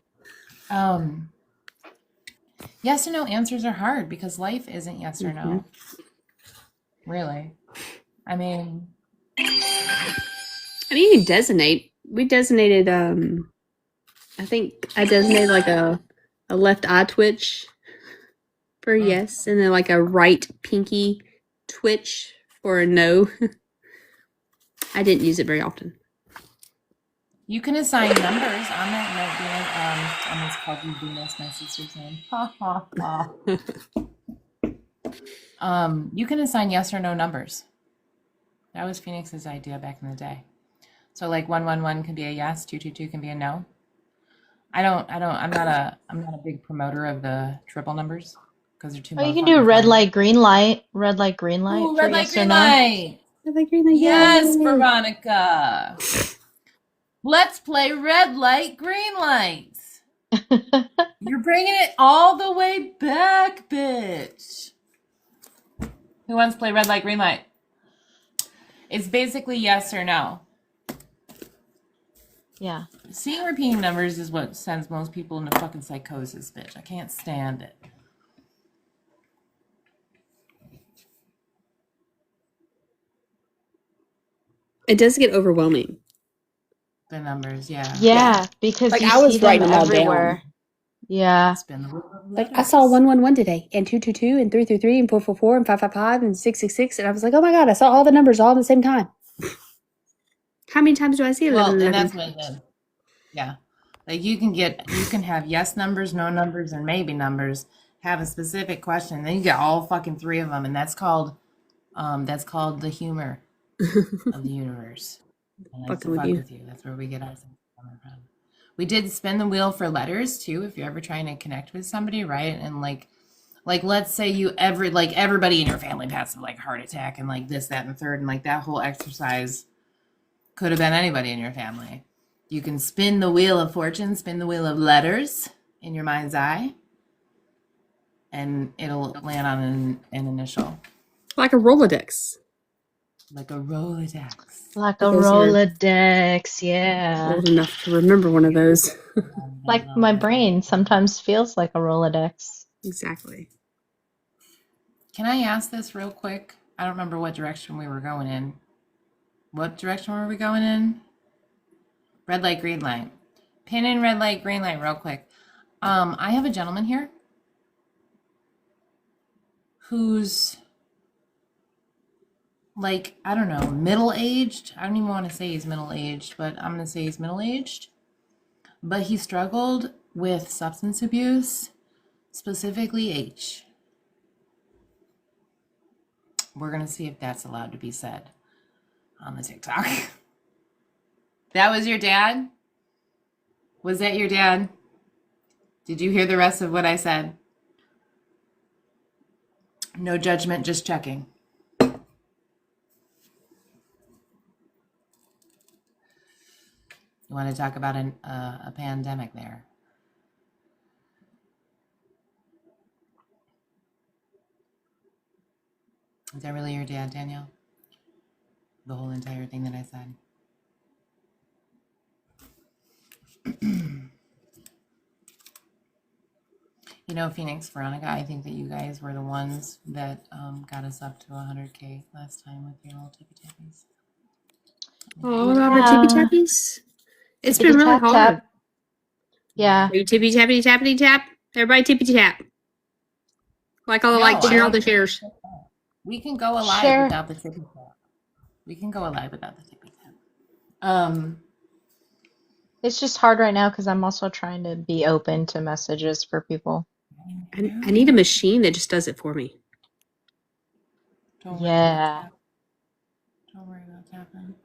S1: Yes or no answers are hard because life isn't yes or no. Really. I mean,
S3: you can designate. We designated, I think I designated like a left eye twitch for yes, and then like a right pinky twitch for a no. I didn't use it very often.
S1: You can assign numbers on that note. I almost called you Venus, my sister's name. Ha ha ha. You can assign yes or no numbers. That was Phoenix's idea back in the day. So like 111 can be a yes, 222 can be a no. I'm not a big promoter of the triple numbers because they're too.
S2: Oh, you can do red light, green light, red light, green light.
S1: Ooh,
S2: for
S1: red light,
S2: yes
S1: green
S2: or no.
S1: light.
S3: Red light, green light.
S1: Yes, Veronica. Let's play red light, green lights. You're bringing it all the way back, bitch. Who wants to play red light, green light? It's basically yes or no.
S2: Yeah.
S1: Seeing repeating numbers is what sends most people into fucking psychosis, bitch. I can't stand it.
S3: It does get overwhelming.
S1: The numbers, yeah.
S2: Yeah, because
S3: like
S2: you
S3: I was
S2: see them
S3: writing them all
S2: everywhere.
S3: down.
S2: Yeah.
S3: Like I saw 111 today, and 222, and 333, and 444, and 555, and 666, and I was like, oh my god, I saw all the numbers all at the same time. How many times do I see it?
S1: Well, and that's what it is. Yeah. Like you can have yes numbers, no numbers, and maybe numbers, have a specific question, then you get all fucking three of them, and that's called the humor of the universe. I like to fuck with you. That's where we get our sense of humor from. We did spin the wheel for letters too, if you're ever trying to connect with somebody, right? And like let's say everybody in your family passed like heart attack and like this, that, and the third, and like that whole exercise could have been anybody in your family. You can spin the wheel of fortune, spin the wheel of letters in your mind's eye, and it'll land on an initial.
S3: Like a Rolodex.
S1: Like a Rolodex.
S2: Like a
S3: Because you're
S2: Rolodex, yeah.
S3: old enough to remember one of those.
S2: Like my brain sometimes feels like a Rolodex.
S3: Exactly.
S1: Can I ask this real quick? I don't remember what direction we were going in. What direction were we going in? Red light, green light. Pin in red light, green light, real quick. I have a gentleman here who's like, I don't know, middle-aged. I don't even want to say he's middle-aged, but I'm going to say he's middle-aged. But he struggled with substance abuse, specifically H. We're going to see if that's allowed to be said on the TikTok. That was your dad? Was that your dad? Did you hear the rest of what I said? No judgment, just checking. You want to talk about a pandemic there? Is that really your dad, Danielle? The whole entire thing that I said? You know, Phoenix, Veronica, I think that you guys were the ones that got us up to 100K last time with your little tippy tappies.
S3: Oh, about our tippy tappies. It's been really
S2: Tippity tap
S3: hard.
S2: tap. Yeah.
S3: Are you tippy tappity tappity tap? Everybody tippy tap. Like all the
S1: No,
S3: like share all
S1: I
S3: the
S1: don't-
S3: shares.
S1: We can go alive
S2: Share.
S1: without the tippy tap. We can go alive without the tippy tap.
S2: It's just hard right now because I'm also trying to be open to messages for people.
S3: I need a machine that just does it for me.
S1: Don't
S2: Yeah.
S1: worry about tapping.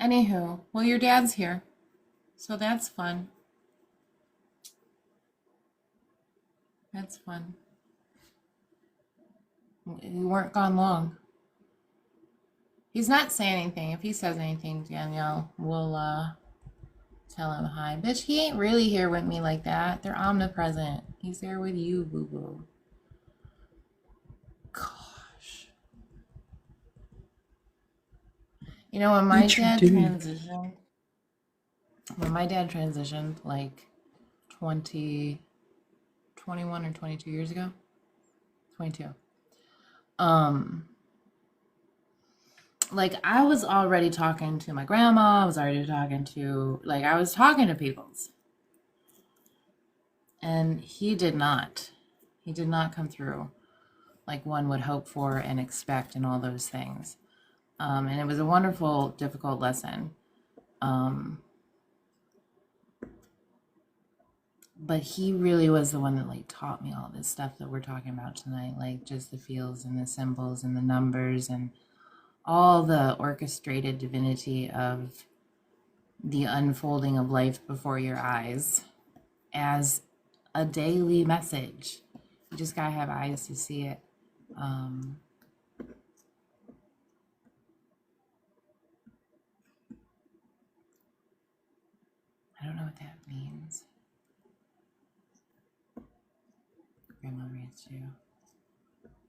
S1: Anywho, well, your dad's here, so that's fun. That's fun. We weren't gone long. He's not saying anything. If he says anything, Danielle, we'll tell him hi. Bitch, he ain't really here with me like that. They're omnipresent. He's there with you, boo-boo. Gosh. You know, when my dad transitioned like 21 or 22 years ago, 22. Like I was already talking to my grandma. I was already talking to, like, I was talking to peoples. And he did not come through like one would hope for and expect and all those things. And it was a wonderful, difficult lesson. But he really was the one that like taught me all this stuff that we're talking about tonight, like just the feels and the symbols and the numbers and all the orchestrated divinity of the unfolding of life before your eyes as a daily message. You just gotta have eyes to see it. I don't know what that means. Grandma reads you.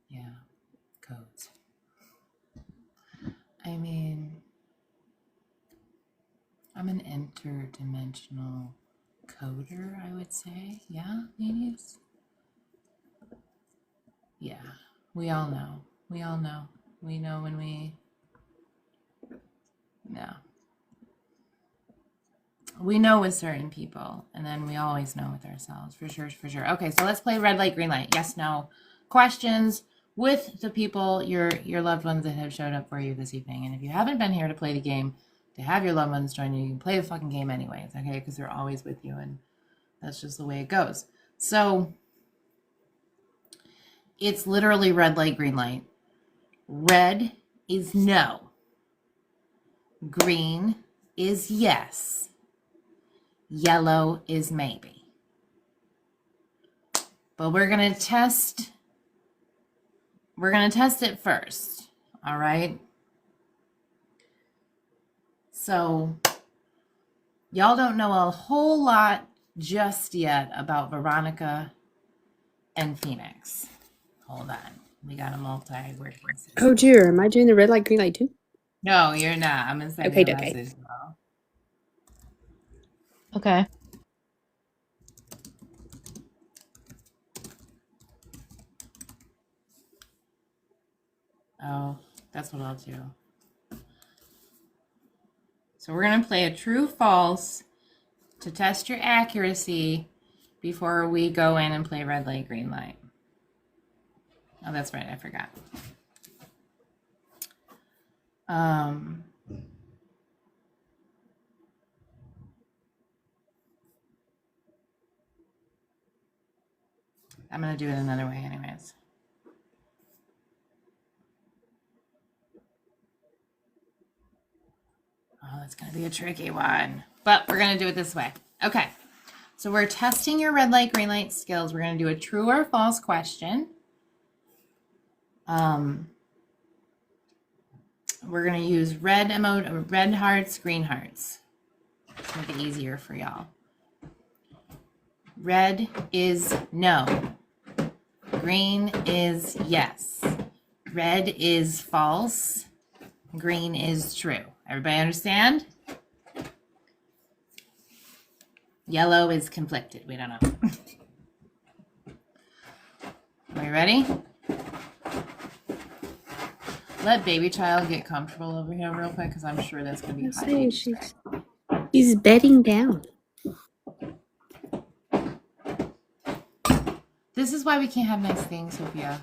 S1: Yeah, codes. I mean, I'm an interdimensional coder, I would say. Yeah, ladies? Yeah, we all know. We all know. We know when we... No. We know with certain people, and then we always know with ourselves, for sure, for sure. Okay, so let's play red light, green light. Yes, no. Questions with the people, your loved ones that have showed up for you this evening. And if you haven't been here to play the game, to have your loved ones join you, you can play the fucking game anyways, okay? Because they're always with you, and that's just the way it goes. So it's literally red light, green light. Red is no. Green is yes. Yellow is maybe. But we're going to test it first. All right? So y'all don't know a whole lot just yet about Veronica and Phoenix. Hold on. We got a multi-working system.
S3: Oh dear, am I doing the red light, green light too?
S1: No, you're not. I'm gonna send you
S3: Okay,
S1: a
S3: okay.
S1: message. Though.
S2: Okay.
S1: Oh, that's what I'll do. So we're gonna play a true false to test your accuracy before we go in and play red light, green light. Oh, that's right. I forgot. I'm gonna do it another way, anyways. Oh, that's gonna be a tricky one, but we're gonna do it this way. Okay. So we're testing your red light, green light skills. We're gonna do a true or false question. We're gonna use red hearts, green hearts. To make it easier for y'all. Red is no. Green is yes. Red is false. Green is true. Everybody understand? Yellow is conflicted. We don't know. Are you ready? Let baby child get comfortable over here real quick because I'm sure that's going to be highly distracting.
S3: He's bedding down.
S1: This is why we can't have nice things, Sophia.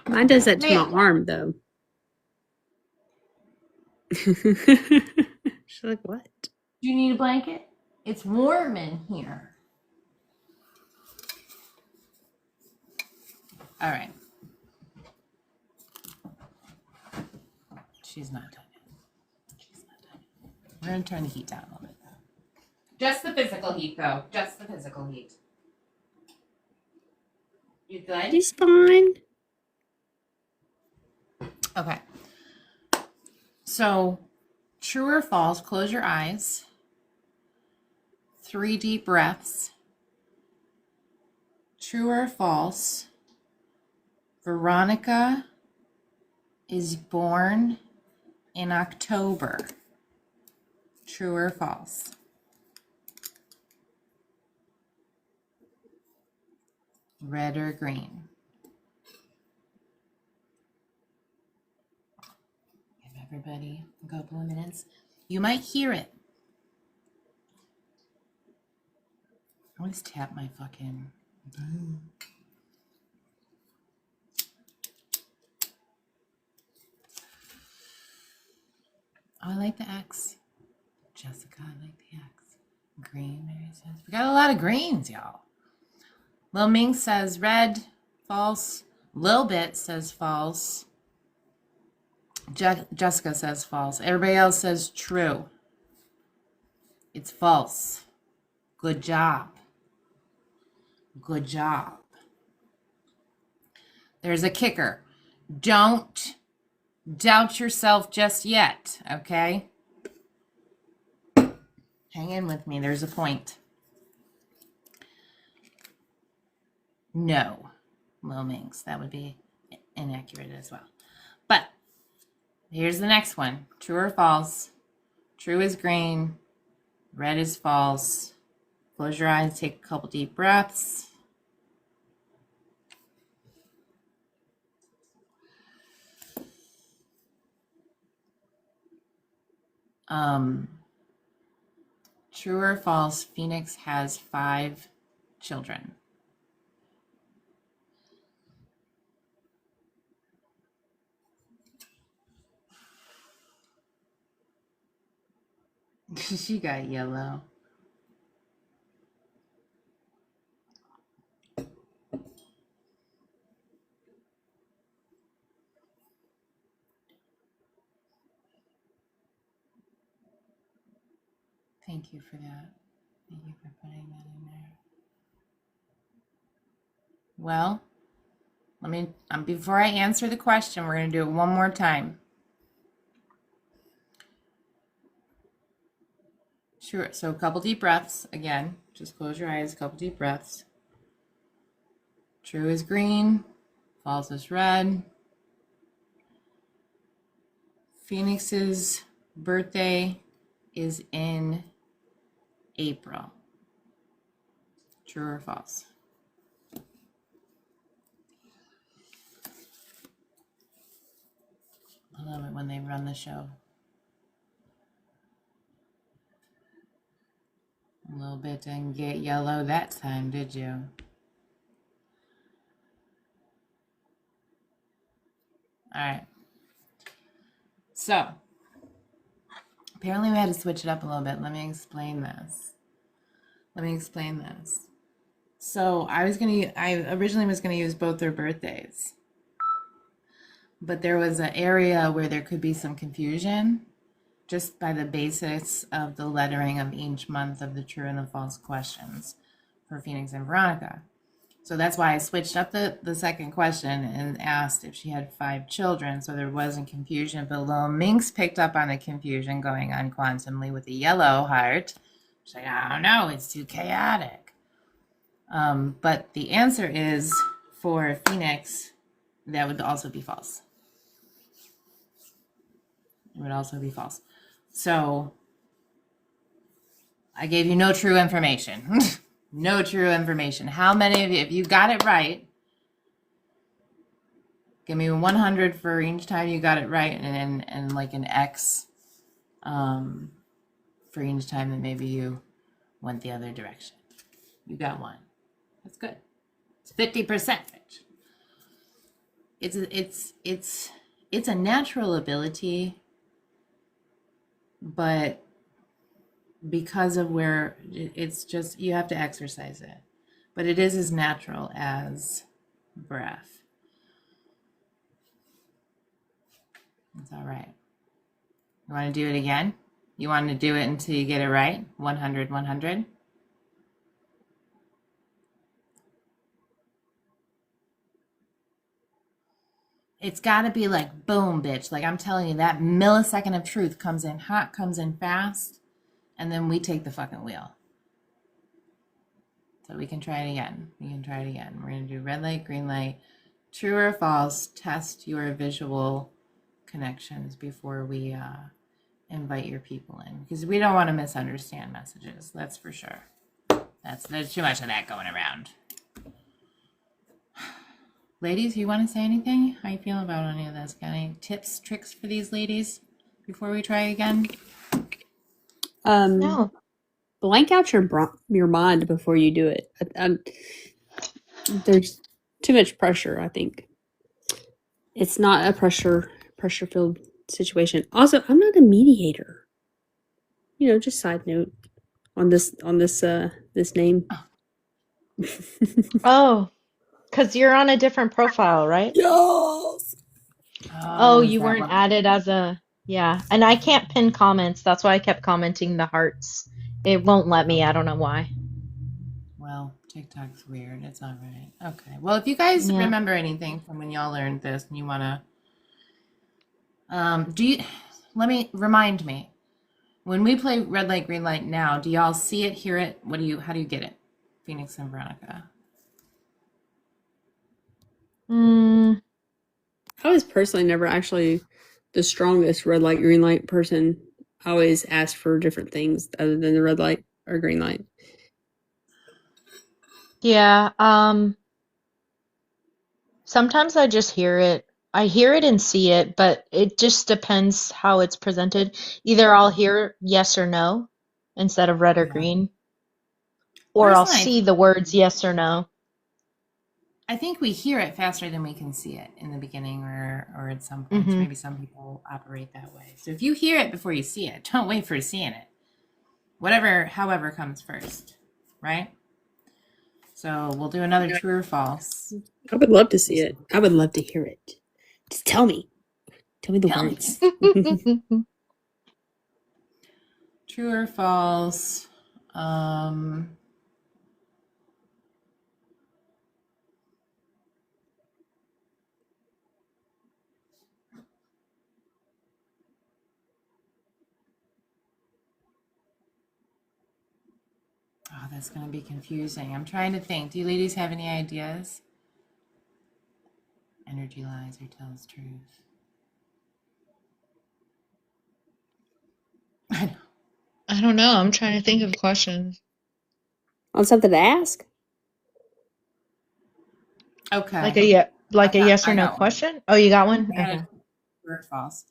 S3: Mine does that to my arm, though. She's like, what?
S1: Do you need a blanket? It's warm in here. All right. She's not done yet. She's not done yet. We're going to turn the heat down a little bit, though. Just the physical heat, though. Just the physical heat. You good?
S3: He's fine.
S1: Okay. So, true or false, close your eyes. 3 deep breaths. True or false, Veronica is born in October. True or false? Red or green? Give everybody a couple of minutes. You might hear it. I always tap my fucking... Oh, I like the X. Jessica, I like the X. Green, Mary says. We got a lot of greens, y'all. Lil Ming says red, false. Lil Bit says false. Jessica says false. Everybody else says true. It's false. Good job. Good job. There's a kicker. Don't doubt yourself just yet, okay? Hang in with me. There's a point. No, Lil Mings. That would be inaccurate as well. But here's the next one. True or false? True is green. Red is false. Close your eyes. Take a couple deep breaths. True or false? Phoenix has 5 children. She got yellow. Thank you for that. Thank you for putting that in there. Well, let me, before I answer the question, we're going to do it one more time. Sure. So a couple deep breaths. Again, just close your eyes, a couple deep breaths. True is green. False is red. Phoenix's birthday is in April. True or false? I love it when they run the show. A little bit didn't get yellow that time, did you? All right. So, apparently we had to switch it up a little bit. Let me explain this. So I originally was gonna use both their birthdays, but there was an area where there could be some confusion just by the basics of the lettering of each month of the true and the false questions for Phoenix and Veronica. So that's why I switched up the second question and asked if she had 5 children, so there wasn't confusion. But little Minx picked up on the confusion going on quantumly with the yellow heart. She's like, I don't know, it's too chaotic. But the answer is for Phoenix, that would also be false. It would also be false. So I gave you no true information. No true information. How many of you, if you got it right, give me 100 for each time you got it right, and like an X for each time that maybe you went the other direction. You got 1. That's good. It's 50%. It's a natural ability, but because of where it's just, you have to exercise it, but it is as natural as breath. It's all right. You want to do it again? You want to do it until you get it right? 100, 100. It's got to be like boom, bitch. Like I'm telling you, that millisecond of truth comes in hot, comes in fast, and then we take the fucking wheel. So we can try it again. We're going to do red light, green light, true or false. Test your visual connections before we invite your people in, because we don't want to misunderstand messages. That's for sure. There's too much of that going around. Ladies, you want to say anything? How you feeling about any of this? Got any tips, tricks for these ladies before we try again?
S2: No.
S3: Blank out your mind before you do it. There's too much pressure, I think. It's not a pressure filled situation. Also, I'm not a mediator. Just side note on this name.
S2: Oh, because you're on a different profile, right?
S3: Yes.
S2: Oh, you weren't added as a, yeah. And I can't pin comments. That's why I kept commenting the hearts. It won't let me. I don't know why.
S1: Well, TikTok's weird. It's all right. Okay. Well, if you guys remember anything from when y'all learned this and you want to, remind me. When we play red light, green light now, do y'all see it, hear it? How do you get it? Phoenix and Veronica.
S3: I was personally never actually the strongest red light, green light person. I always asked for different things other than the red light or green light.
S2: Yeah, sometimes I just hear it. I hear it and see it, but it just depends how it's presented. Either I'll hear yes or no instead of red or green, or I'll
S1: Personally,
S2: see the words yes or no.
S1: I think we hear it faster than we can see it in the beginning or at some points. Maybe some people operate that way. So if you hear it before you see it, don't wait for seeing it. However comes first, right? So we'll do another true or false.
S3: I would love to see it. I would love to hear it. Just tell me. Tell me the words.
S1: True or false. Oh, that's going to be confusing. I'm trying to think. Do you ladies have any ideas? Energy lies or tells truth.
S2: I don't know. I'm trying to think of questions.
S3: On something to ask?
S1: Okay.
S2: Like a yes or
S1: I
S2: no
S1: got one.
S2: question? Oh, you got one?
S1: I had
S2: Okay.
S1: a true or false.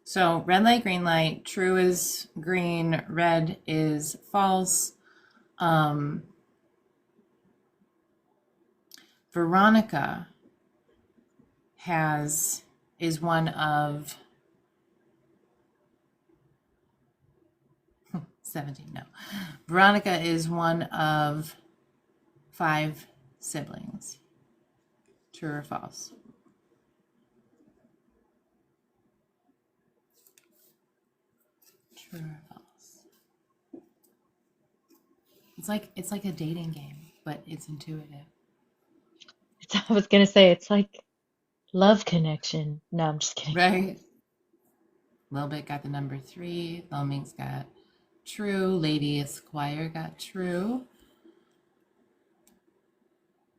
S1: So red light, green light. True is green. Red is false. Um, Veronica is one of 17. No, Veronica is one of 5 siblings. True or false? True or false? It's like a dating game, but it's intuitive.
S2: I was gonna say it's like love connection. No, I'm just kidding.
S1: Right? Little bit got the number 3. Little Minx got true. Lady Esquire got true.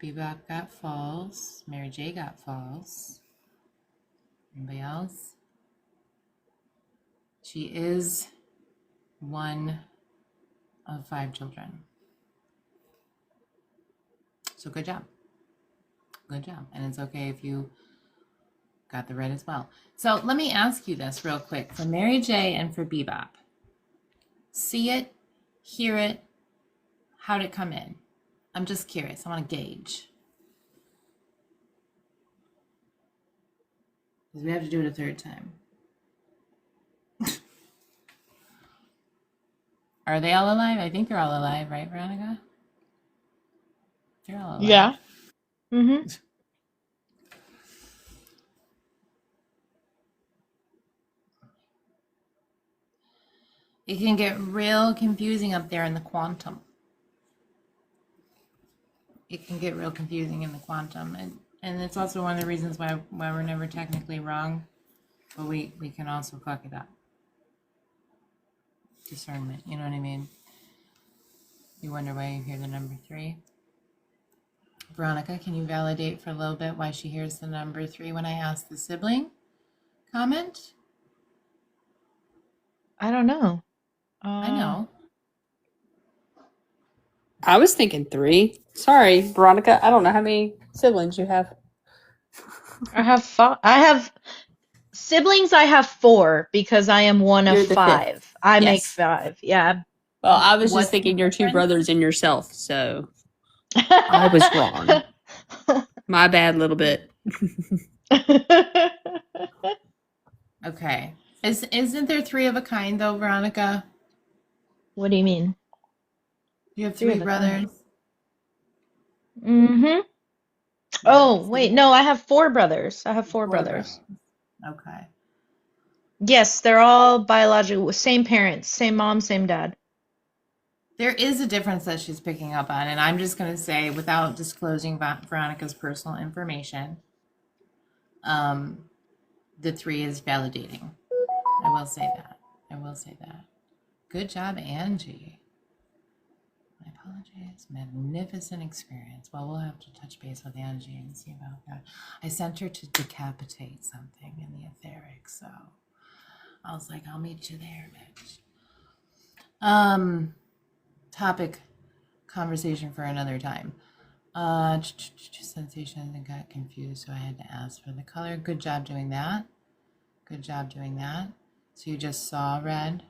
S1: Bebop got false. Mary J got false. Anybody else? She is one of 5 children. So good job. Good job. And it's okay if you got the red as well. So let me ask you this real quick for Mary J and for Bebop. See it, hear it, how'd it come in? I'm just curious. I want to gauge. Because we have to do it a third time. Are they all alive? I think they're all alive, right, Veronica? They're all alive.
S2: Yeah. Mm-hmm.
S1: It can get real confusing up there in the quantum. It can get real confusing in the quantum. And it's also one of the reasons why we're never technically wrong, but we can also fuck it up. Discernment, you know what I mean? You wonder why you hear the number 3. Veronica, can you validate for a little bit why she hears the number 3 when I ask the sibling comment?
S2: I don't know.
S1: I know.
S3: I was thinking 3. Sorry, Veronica. I don't know how many siblings you have.
S2: I have siblings. I have 4 because I am one of
S3: You're the 5th.
S2: 5. I make
S3: Yes.
S2: 5. Yeah.
S3: Well, I was
S1: What's
S3: just thinking
S1: the
S3: your 2
S1: difference?
S3: brothers and yourself, so I was wrong. My bad, little bit.
S1: Okay. Isn't there 3 of a kind though, Veronica?
S2: What do you mean?
S1: You have
S2: 3
S1: 3
S2: of a kind.
S1: brothers.
S2: Mm-hmm. Oh, wait. No, I have 4 brothers. I have 4 brothers.
S1: Okay.
S2: Yes, they're all biological, same parents, same mom, same dad.
S1: There is a difference that she's picking up on, and I'm just going to say, without disclosing Veronica's personal information, the 3 is validating. I will say that. I will say that. Good job, Angie. I apologize. Magnificent experience. Well, we'll have to touch base with Angie and see about that. I sent her to decapitate something in the etheric, so I was like, I'll meet you there, bitch. Topic conversation for another time. Sensations and got confused, so I had to ask for the color. Good job doing that. Good job doing that. So you just saw red.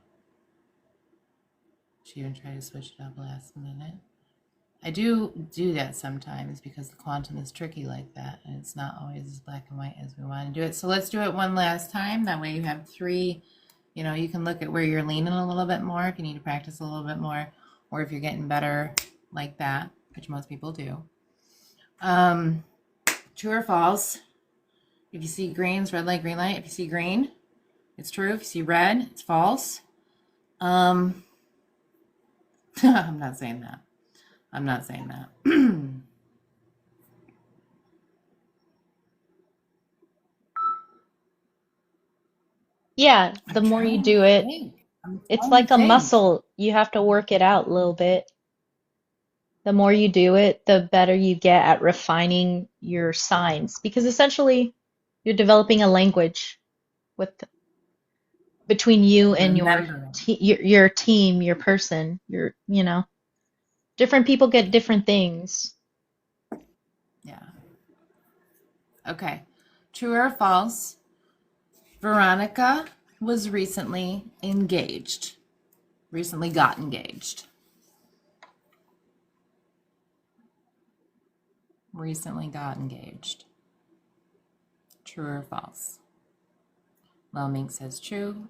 S1: She even tried to switch it up last minute. I do that sometimes because the quantum is tricky like that, and it's not always as black and white as we want to do it. So let's do it one last time. That way you have 3. You know, you can look at where you're leaning a little bit more if you need to practice a little bit more, or if you're getting better like that, which most people do. True or false? If you see green, it's red light, green light. If you see green, it's true. If you see red, it's false. I'm not saying that. I'm not saying that.
S2: Yeah, the more you do it, it's like a muscle. You have to work it out a little bit. The more you do it, the better you get at refining your signs because essentially you're developing a language with between you and
S1: Remembering.
S2: your team, your person, different people get different things.
S1: Yeah. Okay. True or false? Veronica was recently engaged. Recently got engaged. Recently got engaged. True or false? Lil Mink says true.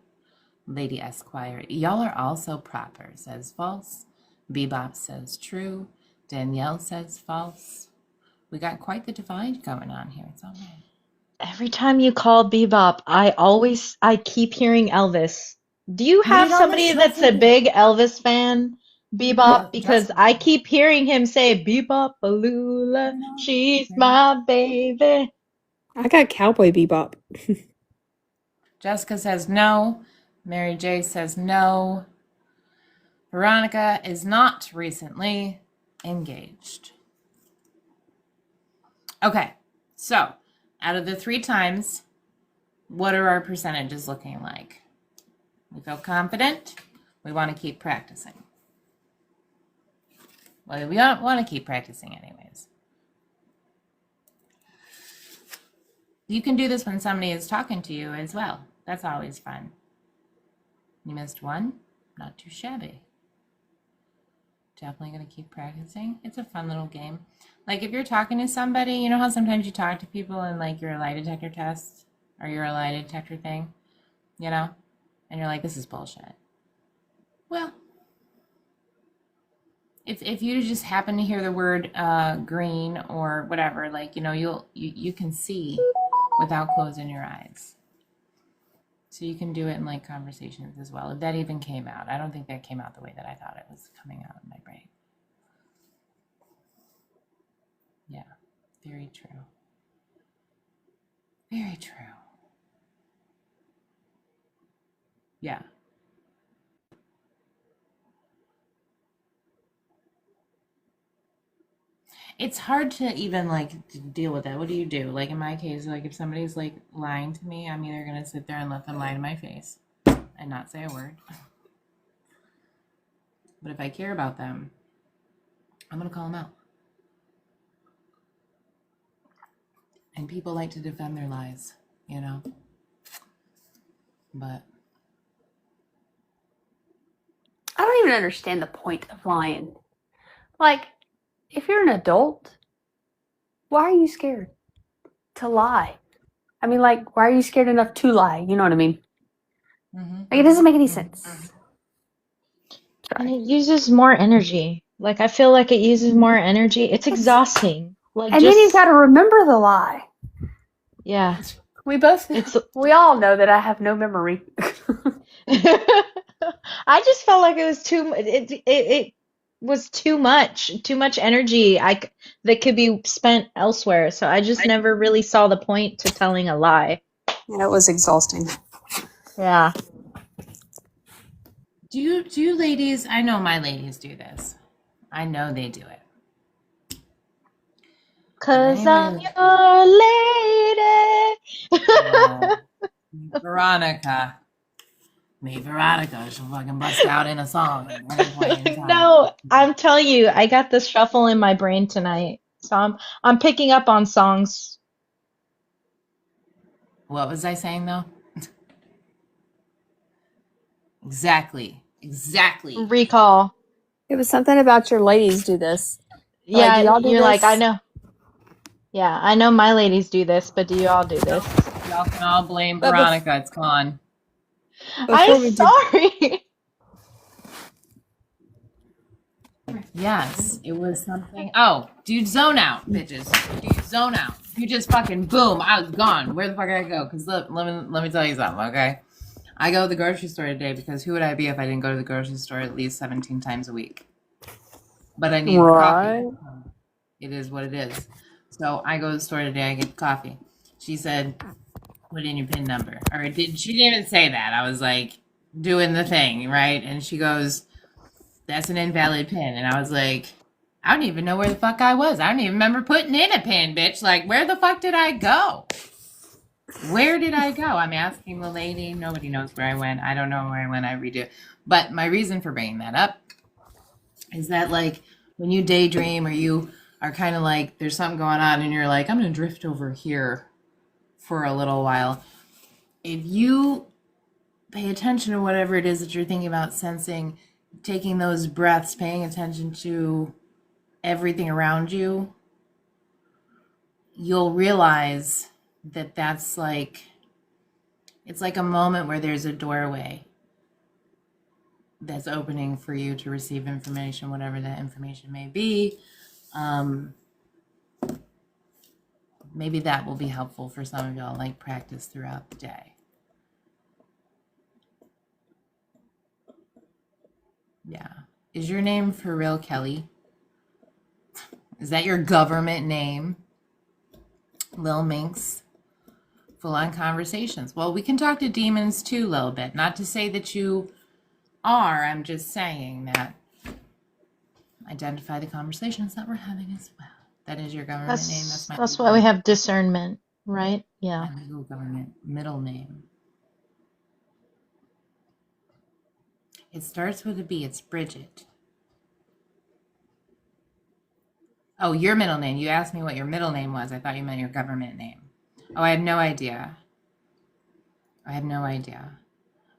S1: Lady Esquire, y'all are all so proper, says false. Bebop says true. Danielle says false. We got quite the divide going on here. It's all right.
S2: Every time you call Bebop, I keep hearing Elvis. Do you
S1: Put
S2: have
S1: it on the
S2: somebody that's a
S1: shuffle.
S2: big Elvis fan, Bebop? Because
S1: Jessica.
S2: I keep hearing him say, Bebop Balula, she's my baby.
S3: I got Cowboy Bebop.
S1: Jessica says no. Mary J says no. Veronica is not recently engaged. Okay, so out of the 3 times, what are our percentages looking like? We feel confident. We want to keep practicing. Well, we want to keep practicing anyways. You can do this when somebody is talking to you as well. That's always fun. You missed one? Not too shabby. Definitely going to keep practicing. It's a fun little game. Like if you're talking to somebody, you know how sometimes you talk to people and like your lie detector test or your lie detector thing, you know? And you're like, this is bullshit. Well, if you just happen to hear the word green or whatever, like, you know, you can see without closing your eyes. So you can do it in like conversations as well. If that even came out. I don't think that came out the way that I thought it was coming out in my brain. Yeah, very true. Very true. Yeah. It's hard to even like to deal with that. What do you do? Like in my case, like if somebody's like lying to me, I'm either gonna sit there and let them lie to my face and not say a word. But if I care about them, I'm gonna call them out. And people like to defend their lies, you know? But
S3: I don't even understand the point of lying. Like, if you're an adult, why are you scared to lie? I mean, like, why are you scared enough to lie? You know what I mean? Like, it doesn't make any sense.
S2: And it uses more energy. Like I feel like it uses more energy. It's exhausting. Like
S3: And
S2: just
S3: then you got to remember the lie.
S2: yeah.
S3: We all know that I have no memory.
S2: I just felt like it was it was too much energy that could be spent elsewhere. So I just never really saw the point to telling a lie.
S3: Yeah, it was exhausting.
S2: Yeah.
S1: do you ladies, I know my ladies do this. I know they do it.
S2: 'Cause I'm
S1: Anyway,
S2: your lady.
S1: no. Veronica. Me, Veronica, she'll fucking bust out in a song at any point in time.
S2: No, I'm telling you, I got this shuffle in my brain tonight. So I'm picking up on songs.
S1: What was I saying though? Exactly.
S2: Recall.
S3: It was something about your ladies do this. Like, do
S2: Yeah,
S3: y'all do
S2: you're like, I
S3: this?
S2: know. Yeah, I know my ladies do this, but do you all do this?
S1: Y'all can all blame
S3: But
S1: Veronica. It's gone.
S2: I'm
S3: before we do,
S2: sorry.
S1: Yes, it was something. Oh, dude, zone out, bitches. Dude, zone out. You just fucking boom. I was gone. Where the fuck did I go? Because let me tell you something, okay? I go to the grocery store today because who would I be if I didn't go to the grocery store at least 17 times a week? But I need coffee. It is what it is. So I go to the store today. I get coffee. She said, "Put in your PIN number," or she didn't even say that. I was like doing the thing, right? And she goes, "That's an invalid PIN," and I was like, I don't even know where the fuck I was. I don't even remember putting in a PIN, bitch. Like, where the fuck did I go? Where did I go? I'm asking the lady. Nobody knows where I went. I don't know where I went. I redo. But my reason for bringing that up is that, like, when you daydream or you are kind of like, there's something going on and you're like, I'm going to drift over here for a little while. If you pay attention to whatever it is that you're thinking about, sensing, taking those breaths, paying attention to everything around you, you'll realize that that's like, it's like a moment where there's a doorway that's opening for you to receive information, whatever that information may be. Maybe that will be helpful for some of y'all, like practice throughout the day. Yeah. Is your name for real Kelly? Is that your government name? Lil Minx? Full on conversations. Well, we can talk to demons too a little bit. Not to say that you are, I'm just saying that identify the conversations that we're having as well. That is your government name. That's my
S2: That's why we have discernment, right? Yeah.
S1: my legal government middle name. It starts with a B. It's Bridget. Oh, your middle name. You asked me what your middle name was. I thought you meant your government name. Oh, I had no idea.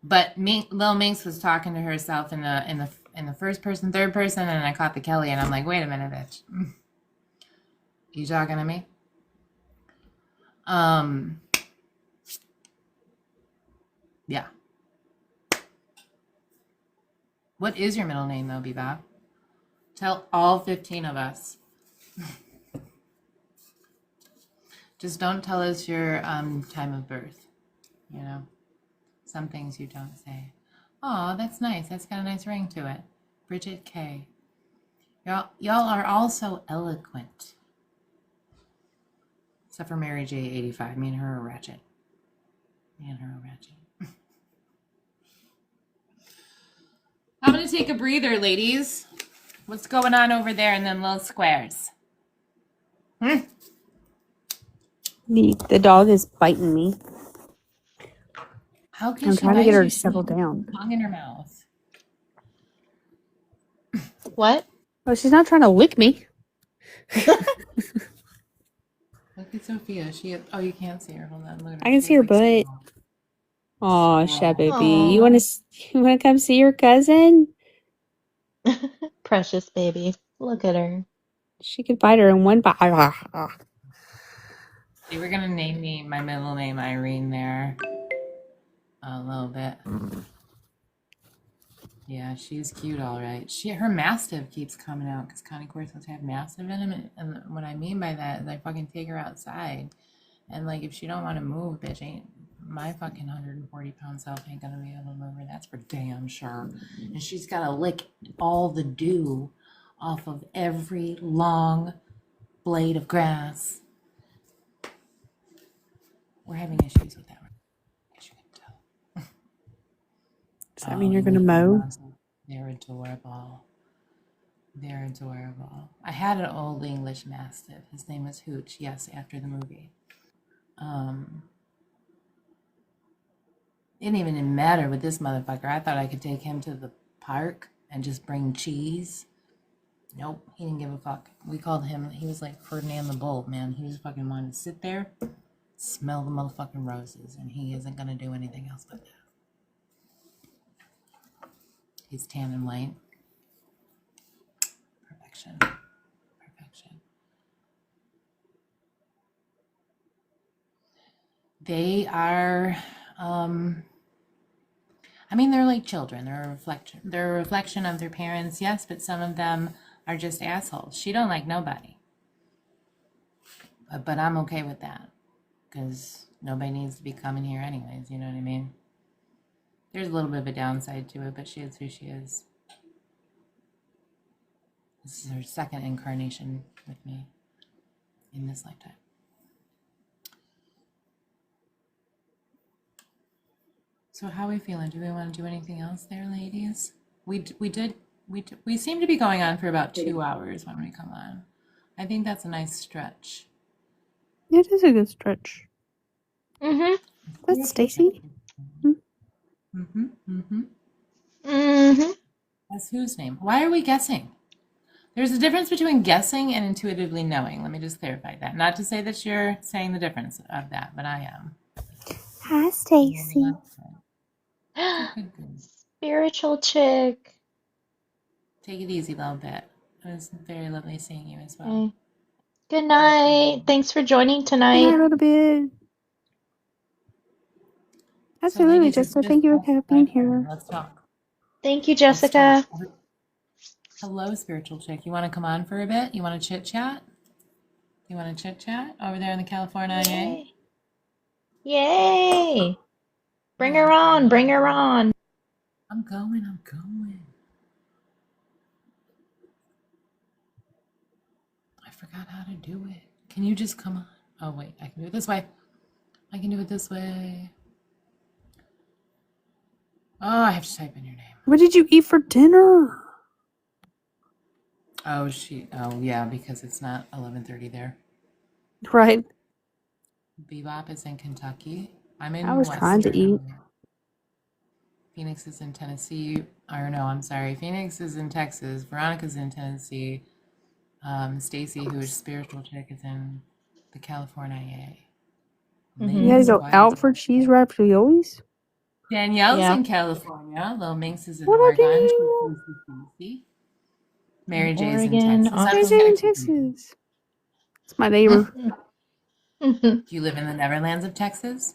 S1: But Lil Minx was talking to herself in the first person, third person, and I caught the Kelly, and I'm like, wait a minute, bitch. You talking to me? Yeah. What is your middle name though, Bebop? Tell all 15 of us. Just don't tell us your time of birth. You know, some things you don't say. Oh, that's nice. That's got a nice ring to it. Bridget K. Y'all are all so eloquent. Except for Mary J. 85. Me and her are ratchet. I'm going to take a breather, ladies. What's going on over there in them little squares?
S3: The dog is biting me.
S1: How can
S3: I'm
S1: she
S3: trying to
S1: bite
S3: get her
S1: you?
S3: to settle down.
S1: Tongue in her mouth.
S2: What?
S3: Oh, she's not trying to lick me.
S1: Look at Sophia. Oh, you can't see her. Hold on. Look at her.
S3: I can
S1: She
S3: see her
S1: looks like
S3: butt.
S1: small.
S3: Oh, Sha baby.
S2: Aw.
S3: You wanna come see your cousin?
S2: Precious baby. Look at her.
S3: She could bite her in one bite.
S1: They were gonna name me my middle name Irene there a little bit. Yeah, she's cute, all right. Her mastiff keeps coming out because Connie Corsos have mastiff in him, and what I mean by that is I fucking take her outside, and like if she don't want to move, bitch, ain't my fucking 140-pound self ain't gonna be able to move her. That's for damn sure. And she's gotta lick all the dew off of every long blade of grass. We're having issues with that. As you can tell.
S3: Does that mean you're gonna mow?
S1: They're adorable. They're adorable. I had an old English Mastiff. His name was Hooch. Yes, after the movie. It didn't even matter with this motherfucker. I thought I could take him to the park and just bring cheese. Nope, he didn't give a fuck. We called him, he was like Ferdinand the Bull, man. He just fucking wanted to sit there, smell the motherfucking roses, and he isn't gonna do anything else but that. He's tan and white. Perfection. They are, they're like children. They're a reflection of their parents, yes, but some of them are just assholes. She don't like nobody. But I'm okay with that because nobody needs to be coming here anyways, you know what I mean? There's a little bit of a downside to it, but she is who she is. This is her second incarnation with me in this lifetime. So how are we feeling? Do we want to do anything else there, ladies? We seem to be going on for about 2 hours when we come on. I think that's a nice stretch.
S3: It is a good stretch.
S2: Mm-hmm.
S3: That's Stacy.
S1: Mm-hmm. Mm-hmm.
S2: Mm-hmm.
S1: That's whose name? Why are we guessing? There's a difference between guessing and intuitively knowing. Let me just clarify that. Not to say that you're saying the difference of that, but I am.
S3: Hi, Stacy.
S1: Good, good, good.
S2: Spiritual chick.
S1: Take it easy a little bit. It was very lovely seeing you as well.
S2: Okay. Good night. Thanks for joining
S3: Good night,
S2: tonight.
S3: a little bit. Absolutely,
S1: ladies, it's
S3: Jessica.
S1: just
S3: Thank you
S1: us
S3: for being
S1: right now.
S3: here.
S1: Let's talk.
S2: Thank you,
S1: Let's talk.
S2: Jessica.
S1: Hello, spiritual chick. You want to come on for a bit? You want to chit chat? You want to chit chat over there in the California?
S2: Yay. Yay. Bring her on. Bring her on.
S1: I'm going. I'm going. I forgot how to do it. Can you just come on? Oh, wait. I can do it this way. I can do it this way. Oh, I have to type in your name.
S3: What did you eat for dinner?
S1: Oh, oh, yeah, because it's not 11:30 there.
S3: Right.
S1: Bebop is in Kentucky. I'm in
S3: I was trying to eat.
S1: Phoenix is in Tennessee. Or no, I'm sorry. Phoenix is in Texas. Veronica's in Tennessee. Stacy, who is spiritual chick, is in the California.
S3: You guys go out for cheese wrapped raviolis?
S1: Danielle's in California. Lil Minx is in
S3: What about
S1: Oregon.
S3: you?
S1: Mary J's
S2: Oregon,
S1: in Texas.
S3: Mary Jane in Texas. It's my neighbor.
S1: Do you live in the Neverlands of Texas?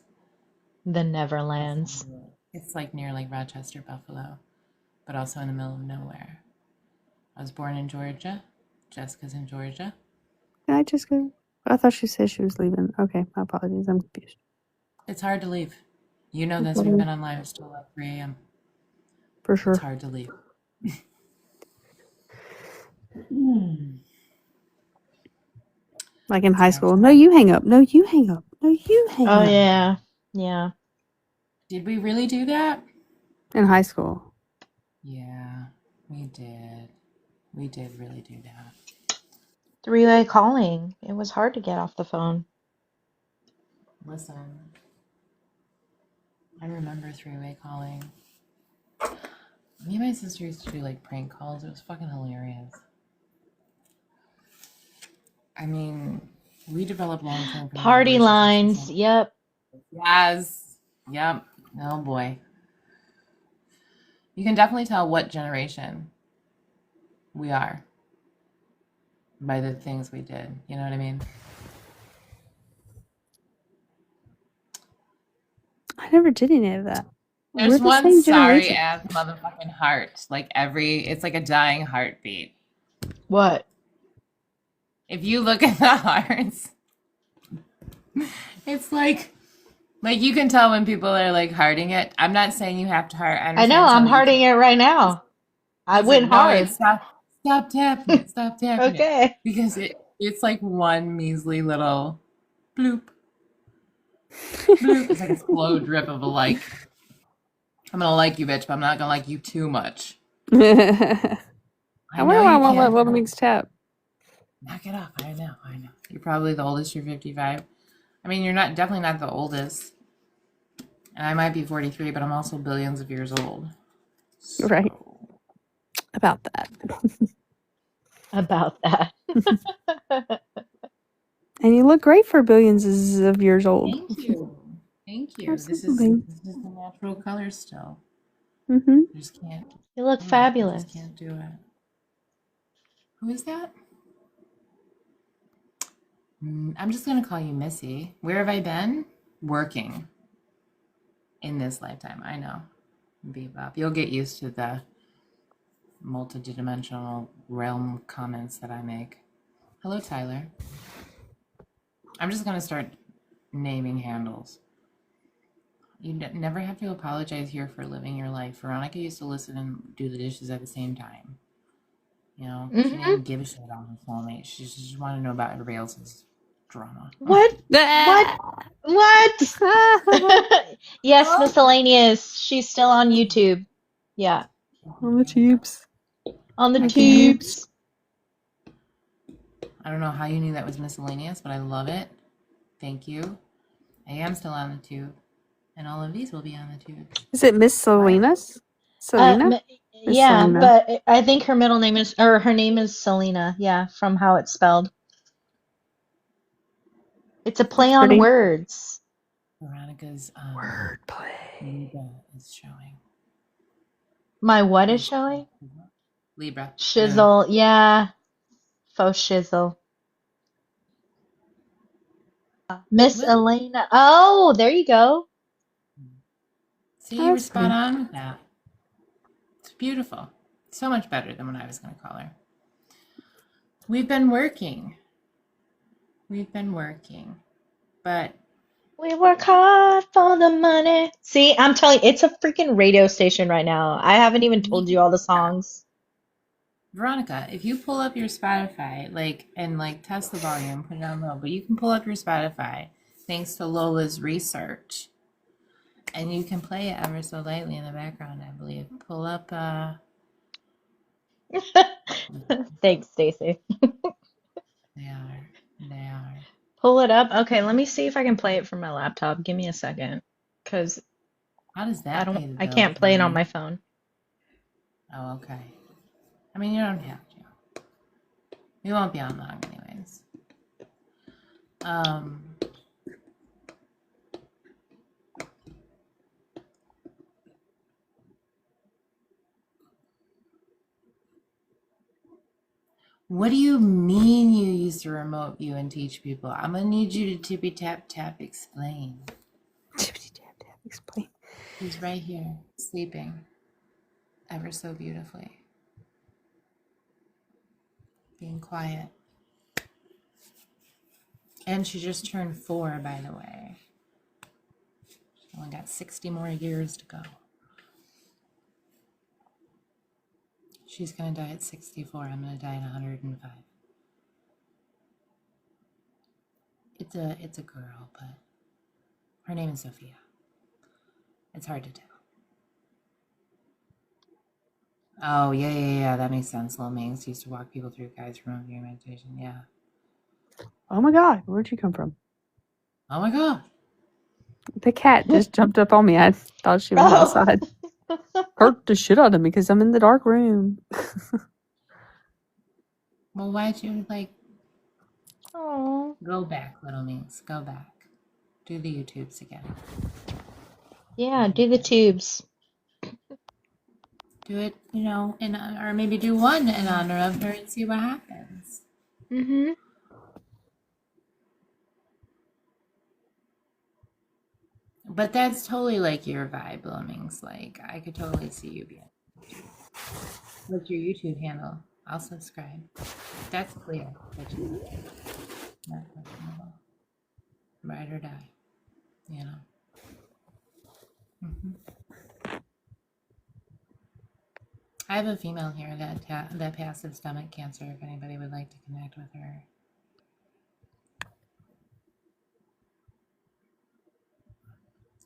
S2: The Neverlands.
S1: It's like near like Rochester, Buffalo, but also in the middle of nowhere. I was born in Georgia. Jessica's in Georgia.
S3: Can I just go? I thought she said she was leaving. Okay, my apologies. I'm confused.
S1: It's hard to leave. You know this. We've been on live till like 3 a.m.
S3: For sure.
S1: It's hard to leave.
S3: Like in high school. No, you hang up. No, you hang up. No, you hang up.
S2: Oh, yeah. Yeah.
S1: Did we really do that?
S3: In high school.
S1: Yeah, we did. We did really do that.
S2: Three-way calling. It was hard to get off the phone.
S1: Listen, I remember three-way calling. Me and my sister used to do like prank calls. It was fucking hilarious. I mean, we developed long-term
S2: Party lines. Yep.
S1: Yes. Yep. Oh boy. You can definitely tell what generation we are by the things we did. You know what I mean?
S3: I never did any of that.
S1: There's
S3: We're the
S1: one
S3: same
S1: sorry
S3: generation.
S1: ass motherfucking heart. Like it's like a dying heartbeat.
S2: What?
S1: If you look at the hearts, it's like you can tell when people are like hearting it. I'm not saying you have to heart.
S2: I know, I'm hearting it right now. I went hard.
S1: Stop tapping it. Stop tapping it.
S2: Okay.
S1: Because it's like one measly little bloop. Bloop. It's like a slow drip of a like. I'm gonna like you, bitch, but I'm not gonna like you too much.
S3: I wonder why I won't let Little Mix tap.
S1: Knock it off. I know. You're probably the oldest. You're 55. I mean, you're definitely not the oldest. And I might be 43, but I'm also billions of years old.
S3: So. Right. About that.
S2: About that.
S3: And you look great for billions of years old.
S1: Thank you. Thank you.
S3: Absolutely.
S1: This is the natural color still.
S3: Mm-hmm.
S1: I just can't.
S2: You look fabulous.
S1: I just can't do it. Who is that? I'm just going to call you Missy. Where have I been? Working. In this lifetime. I know. Bebop. You'll get used to the multidimensional realm comments that I make. Hello, Tyler. I'm just going to start naming handles. You never have to apologize here for living your life. Veronica used to listen and do the dishes at the same time. You know, she didn't give a shit on her soulmate. She just wanted to know about everybody else's drama.
S2: What? What? Yes, miscellaneous. She's still on YouTube. Yeah.
S3: On the tubes.
S2: On the tubes.
S1: I don't know how you knew that was miscellaneous, but I love it. Thank you. I am still on the tube, and all of these will be on the tubes.
S3: Is it Miss Selena's? Selena? Miss
S2: Yeah,
S3: Selena.
S2: but I think her middle name is, or her name is Selena. Yeah, from how it's spelled. It's a play
S3: That's
S2: on
S3: pretty.
S2: words.
S1: Veronica's
S3: Wordplay.
S1: Libra is showing.
S2: My what is showing?
S1: Libra.
S2: Shizzle. Yeah. Faux shizzle. Miss
S1: What?
S2: Elena. Oh, there you go.
S1: See,
S3: Oh,
S1: you were
S3: that's
S1: spot
S3: pretty.
S1: on with that. It's beautiful. So much better than what I was going to call her. We've been working. But
S2: We work hard for the money. See, I'm telling you, it's a freaking radio station right now. I haven't even told you all the songs.
S1: Veronica, if you pull up your Spotify, and test the volume, put it on low, but you can pull up your Spotify thanks to Lola's research. And you can play it ever so lightly in the background, I believe. Pull up
S2: Thanks, Stacy.
S1: they are.
S2: Pull it up. Okay, let me see if I can play it from my laptop. Give me a second, because
S1: How does that pay the
S2: I
S1: bills,
S2: can't play it on
S1: Lily?
S2: my phone.
S1: Oh, okay. I mean, you don't have to. We won't be on long anyways. What do you mean you use the remote view and teach people? I'm gonna need you to tippy tap tap explain.
S3: Tippity tap tap. Explain.
S1: He's right here, sleeping ever so beautifully. Being quiet. And she just turned 4, by the way. She only got 60 more years to go. She's gonna die at 64. I'm gonna die at 105. It's a girl, but her name is Sophia. It's hard to tell. Oh, yeah. That makes sense. Lil Mings used to walk people through guides from remote view meditation. Yeah.
S3: Oh my god, where'd you come from?
S1: Oh my god.
S3: The cat just jumped up on me. I thought she was
S2: Oh.
S3: outside. Hurt the shit out of me because I'm in the dark room.
S1: Well, why'd you
S2: Oh.
S1: go back, Little Mings? Go back. Do the YouTubes again.
S2: Yeah, do the tubes.
S1: Do it, or maybe do one in honor of her and see what happens.
S2: Mm-hmm.
S1: But that's totally your vibe, Bloomings. I could totally see you being. What's your YouTube handle? I'll subscribe. That's clear. That you not questionable. Ride or die. I have a female here that passive stomach cancer. If anybody would like to connect with her.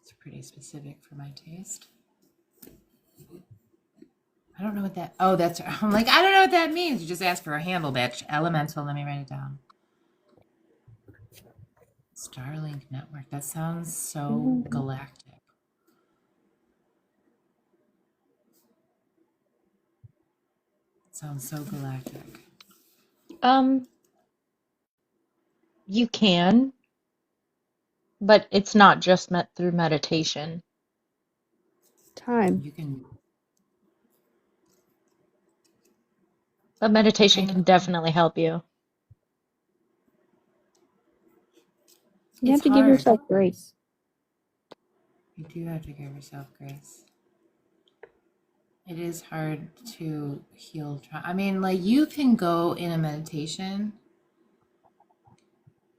S1: It's pretty specific for my taste. I don't know what that. Oh, that's. I'm I don't know what that means. You just ask for a handle, bitch. Elemental. Let me write it down. Starlink Network. That sounds so galactic. It sounds so galactic.
S2: You can, but it's not just met through meditation.
S3: Time.
S1: You can.
S2: But meditation can definitely help you.
S3: You have to give yourself grace.
S1: You do have to give yourself grace. It is hard to heal trauma. I mean, you can go in a meditation.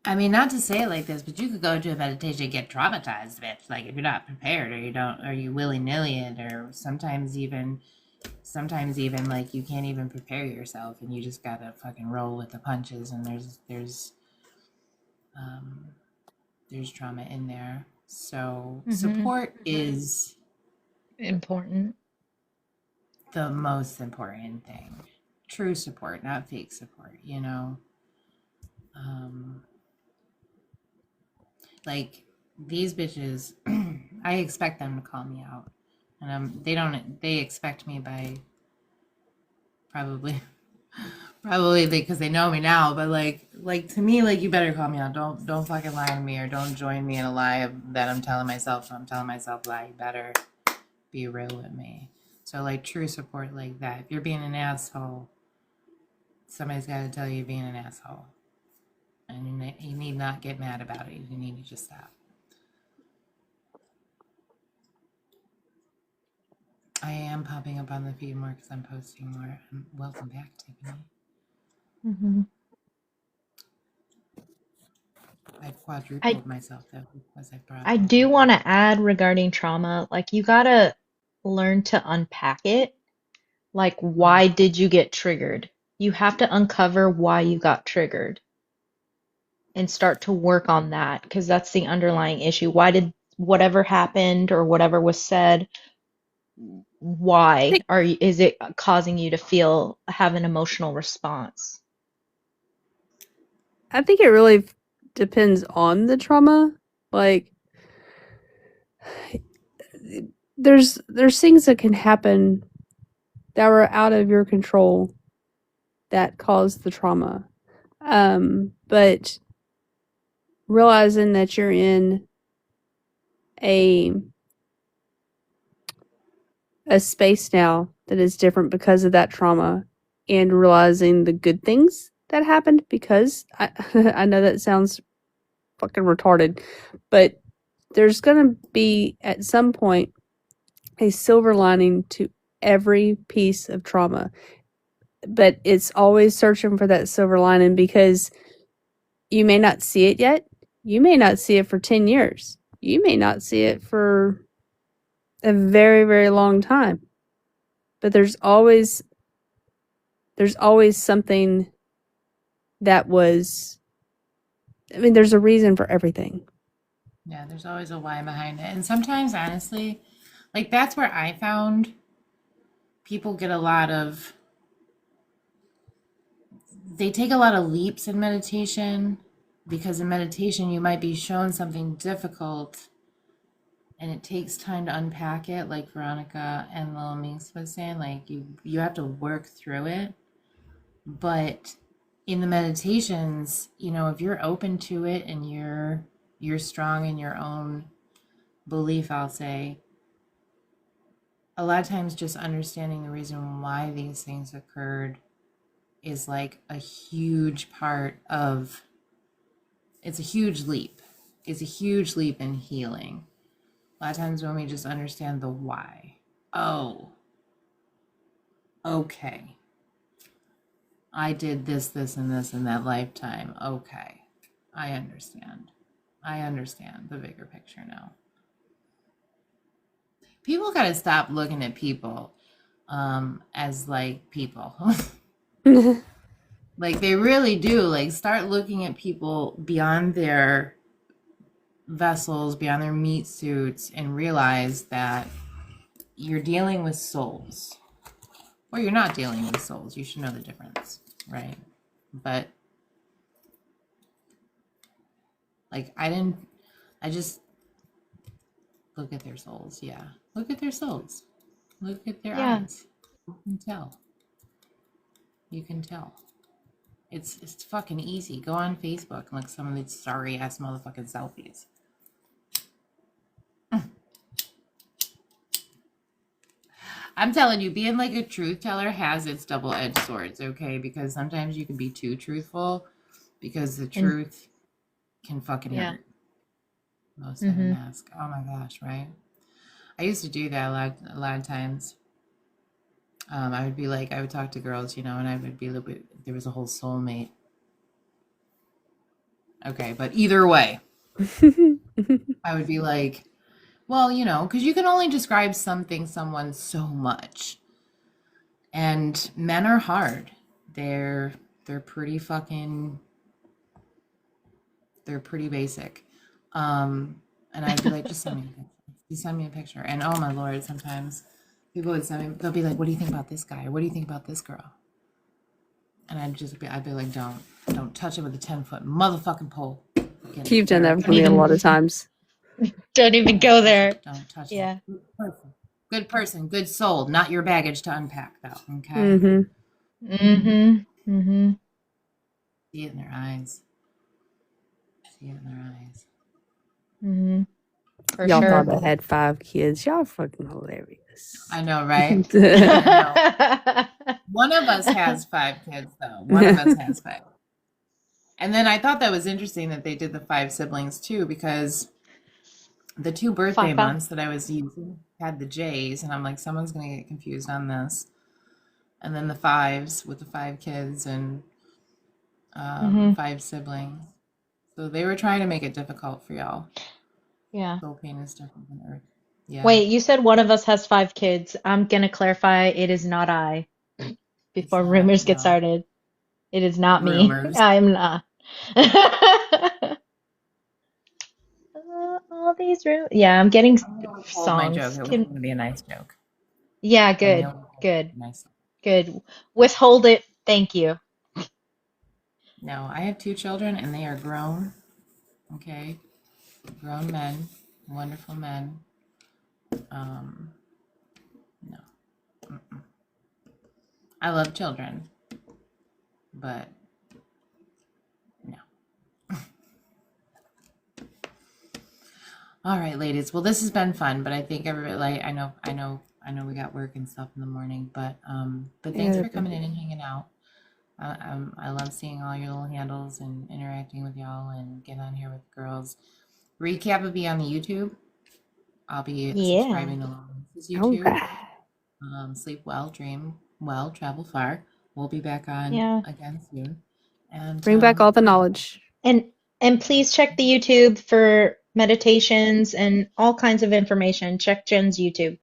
S1: I mean, not to say it like this, but you could go to a meditation and get traumatized, bitch. If you're not prepared, or you willy-nilly it, or sometimes even you can't even prepare yourself and you just gotta fucking roll with the punches, and there's trauma in there. So support is
S2: important.
S1: the most important thing. True support, not fake support, these bitches, I expect them to call me out, and they expect me by probably because they know me now, but like to me, like, you better call me out. Don't fucking lie to me, or don't join me in a lie that I'm telling myself. So I'm telling myself a lie. You better be real with me. So like true support like that. If you're being an asshole, somebody's got to tell you you're being an asshole, and you need not get mad about it. You need to just stop. I am popping up on the feed more because I'm posting more. Welcome back, Tiffany.
S2: Mm-hmm.
S1: I've quadrupled myself though because I brought.
S2: I do want to add regarding trauma, like you gotta learn to unpack it. Like, why did you get triggered? You have to uncover why you got triggered and start to work on that because that's the underlying issue. Why did whatever happened or whatever was said, why is it causing you to have an emotional response?
S3: I think it really depends on the trauma. Like, there's things that can happen that were out of your control that caused the trauma. But realizing that you're in a space now that is different because of that trauma, and realizing the good things that happened, because I know that sounds fucking retarded, but there's gonna be at some point a silver lining to every piece of trauma. But it's always searching for that silver lining, because you may not see it yet. You may not see it for 10 years. You may not see it for a very, very long time. But there's always something that was, I mean, there's a reason for everything.
S1: Yeah, there's always a why behind it. And sometimes, honestly, like, that's where I found people get they take a lot of leaps in meditation, because in meditation you might be shown something difficult and it takes time to unpack it, like Veronica and Lil Minx was saying, like you have to work through it. But in the meditations, if you're open to it and you're strong in your own belief, I'll say, a lot of times just understanding the reason why these things occurred is like a huge part of, it's a huge leap. It's a huge leap in healing. A lot of times when we just understand the why. Oh, okay. I did this, and this in that lifetime. Okay. I understand. I understand the bigger picture now. People got to stop looking at people as like people. Like, they really do. Like, start looking at people beyond their vessels, beyond their meat suits, and realize that you're dealing with souls. Or you're not dealing with souls. You should know the difference, right? But like, I just look at their souls. Yeah. Look at their souls. Look at their eyes. You can tell. You can tell. It's fucking easy. Go on Facebook and look at some of these sorry ass motherfucking selfies. I'm telling you, being like a truth teller has its double-edged swords, okay? Because sometimes you can be too truthful, because the truth can fucking hurt. Most of the mask. Oh my gosh, right? I used to do that a lot of times. I would be like, I would talk to girls, and I would be a little bit, there was a whole soulmate. Okay, but either way, I would be like, well, because you can only describe someone so much. And men are hard. They're pretty fucking, they're pretty basic. And I'd be like, just send me a picture. You send me a picture. And oh my Lord, sometimes people would send me, they'll be like, what do you think about this guy? Or what do you think about this girl? And I'd be like, don't touch it with a 10-foot motherfucking pole.
S3: You've done that for me a lot of times.
S2: Don't even go there.
S1: Don't touch it.
S2: Yeah.
S1: Good person, good soul, not your baggage to unpack, though. Okay.
S3: Mm-hmm.
S2: Mm-hmm. Mm-hmm.
S1: See it in their eyes. See it in their eyes.
S2: Mm-hmm. For
S3: Y'all
S2: sure.
S3: thought I had 5 kids. Y'all fucking hilarious.
S1: I know, right? I know. One of us has 5 kids, though. One of us has 5. And then I thought that was interesting that they did the 5 siblings too, because the 2 birthday
S2: Five.
S1: months that I was using had the J's, and I'm like, someone's going to get confused on this. And then the 5s with the 5 kids and 5 siblings. So they were trying to make it difficult for y'all.
S2: Yeah.
S1: Soul pain is different than Earth. Yeah.
S2: Wait, you said one of us has 5 kids. I'm gonna clarify, it is not I. Before
S1: not,
S2: rumors get
S1: no.
S2: started. It is not
S1: Rumors.
S2: me. I'm not. All these rumors. Yeah, I'm getting
S1: Hold my joke.
S2: songs.
S1: It was going to be a nice joke.
S2: Yeah,
S1: I
S2: good.
S1: knew it was
S2: Good.
S1: nice.
S2: Good. Withhold it. Thank you.
S1: No, I have 2 children, and they are grown. Okay, grown men, wonderful men. No, I love children, but no. All right, ladies. Well, this has been fun, but I think everybody, like, I know we got work and stuff in the morning, but thanks for coming in and hanging out. I love seeing all your little handles and interacting with y'all and getting on here with the girls. Recap will be on the YouTube. I'll be subscribing to Lisa's YouTube.
S3: Okay.
S1: Sleep well, dream well, travel far. We'll be back on again soon. And
S3: Bring back all the knowledge.
S2: And please check the YouTube for meditations and all kinds of information. Check Jen's YouTube.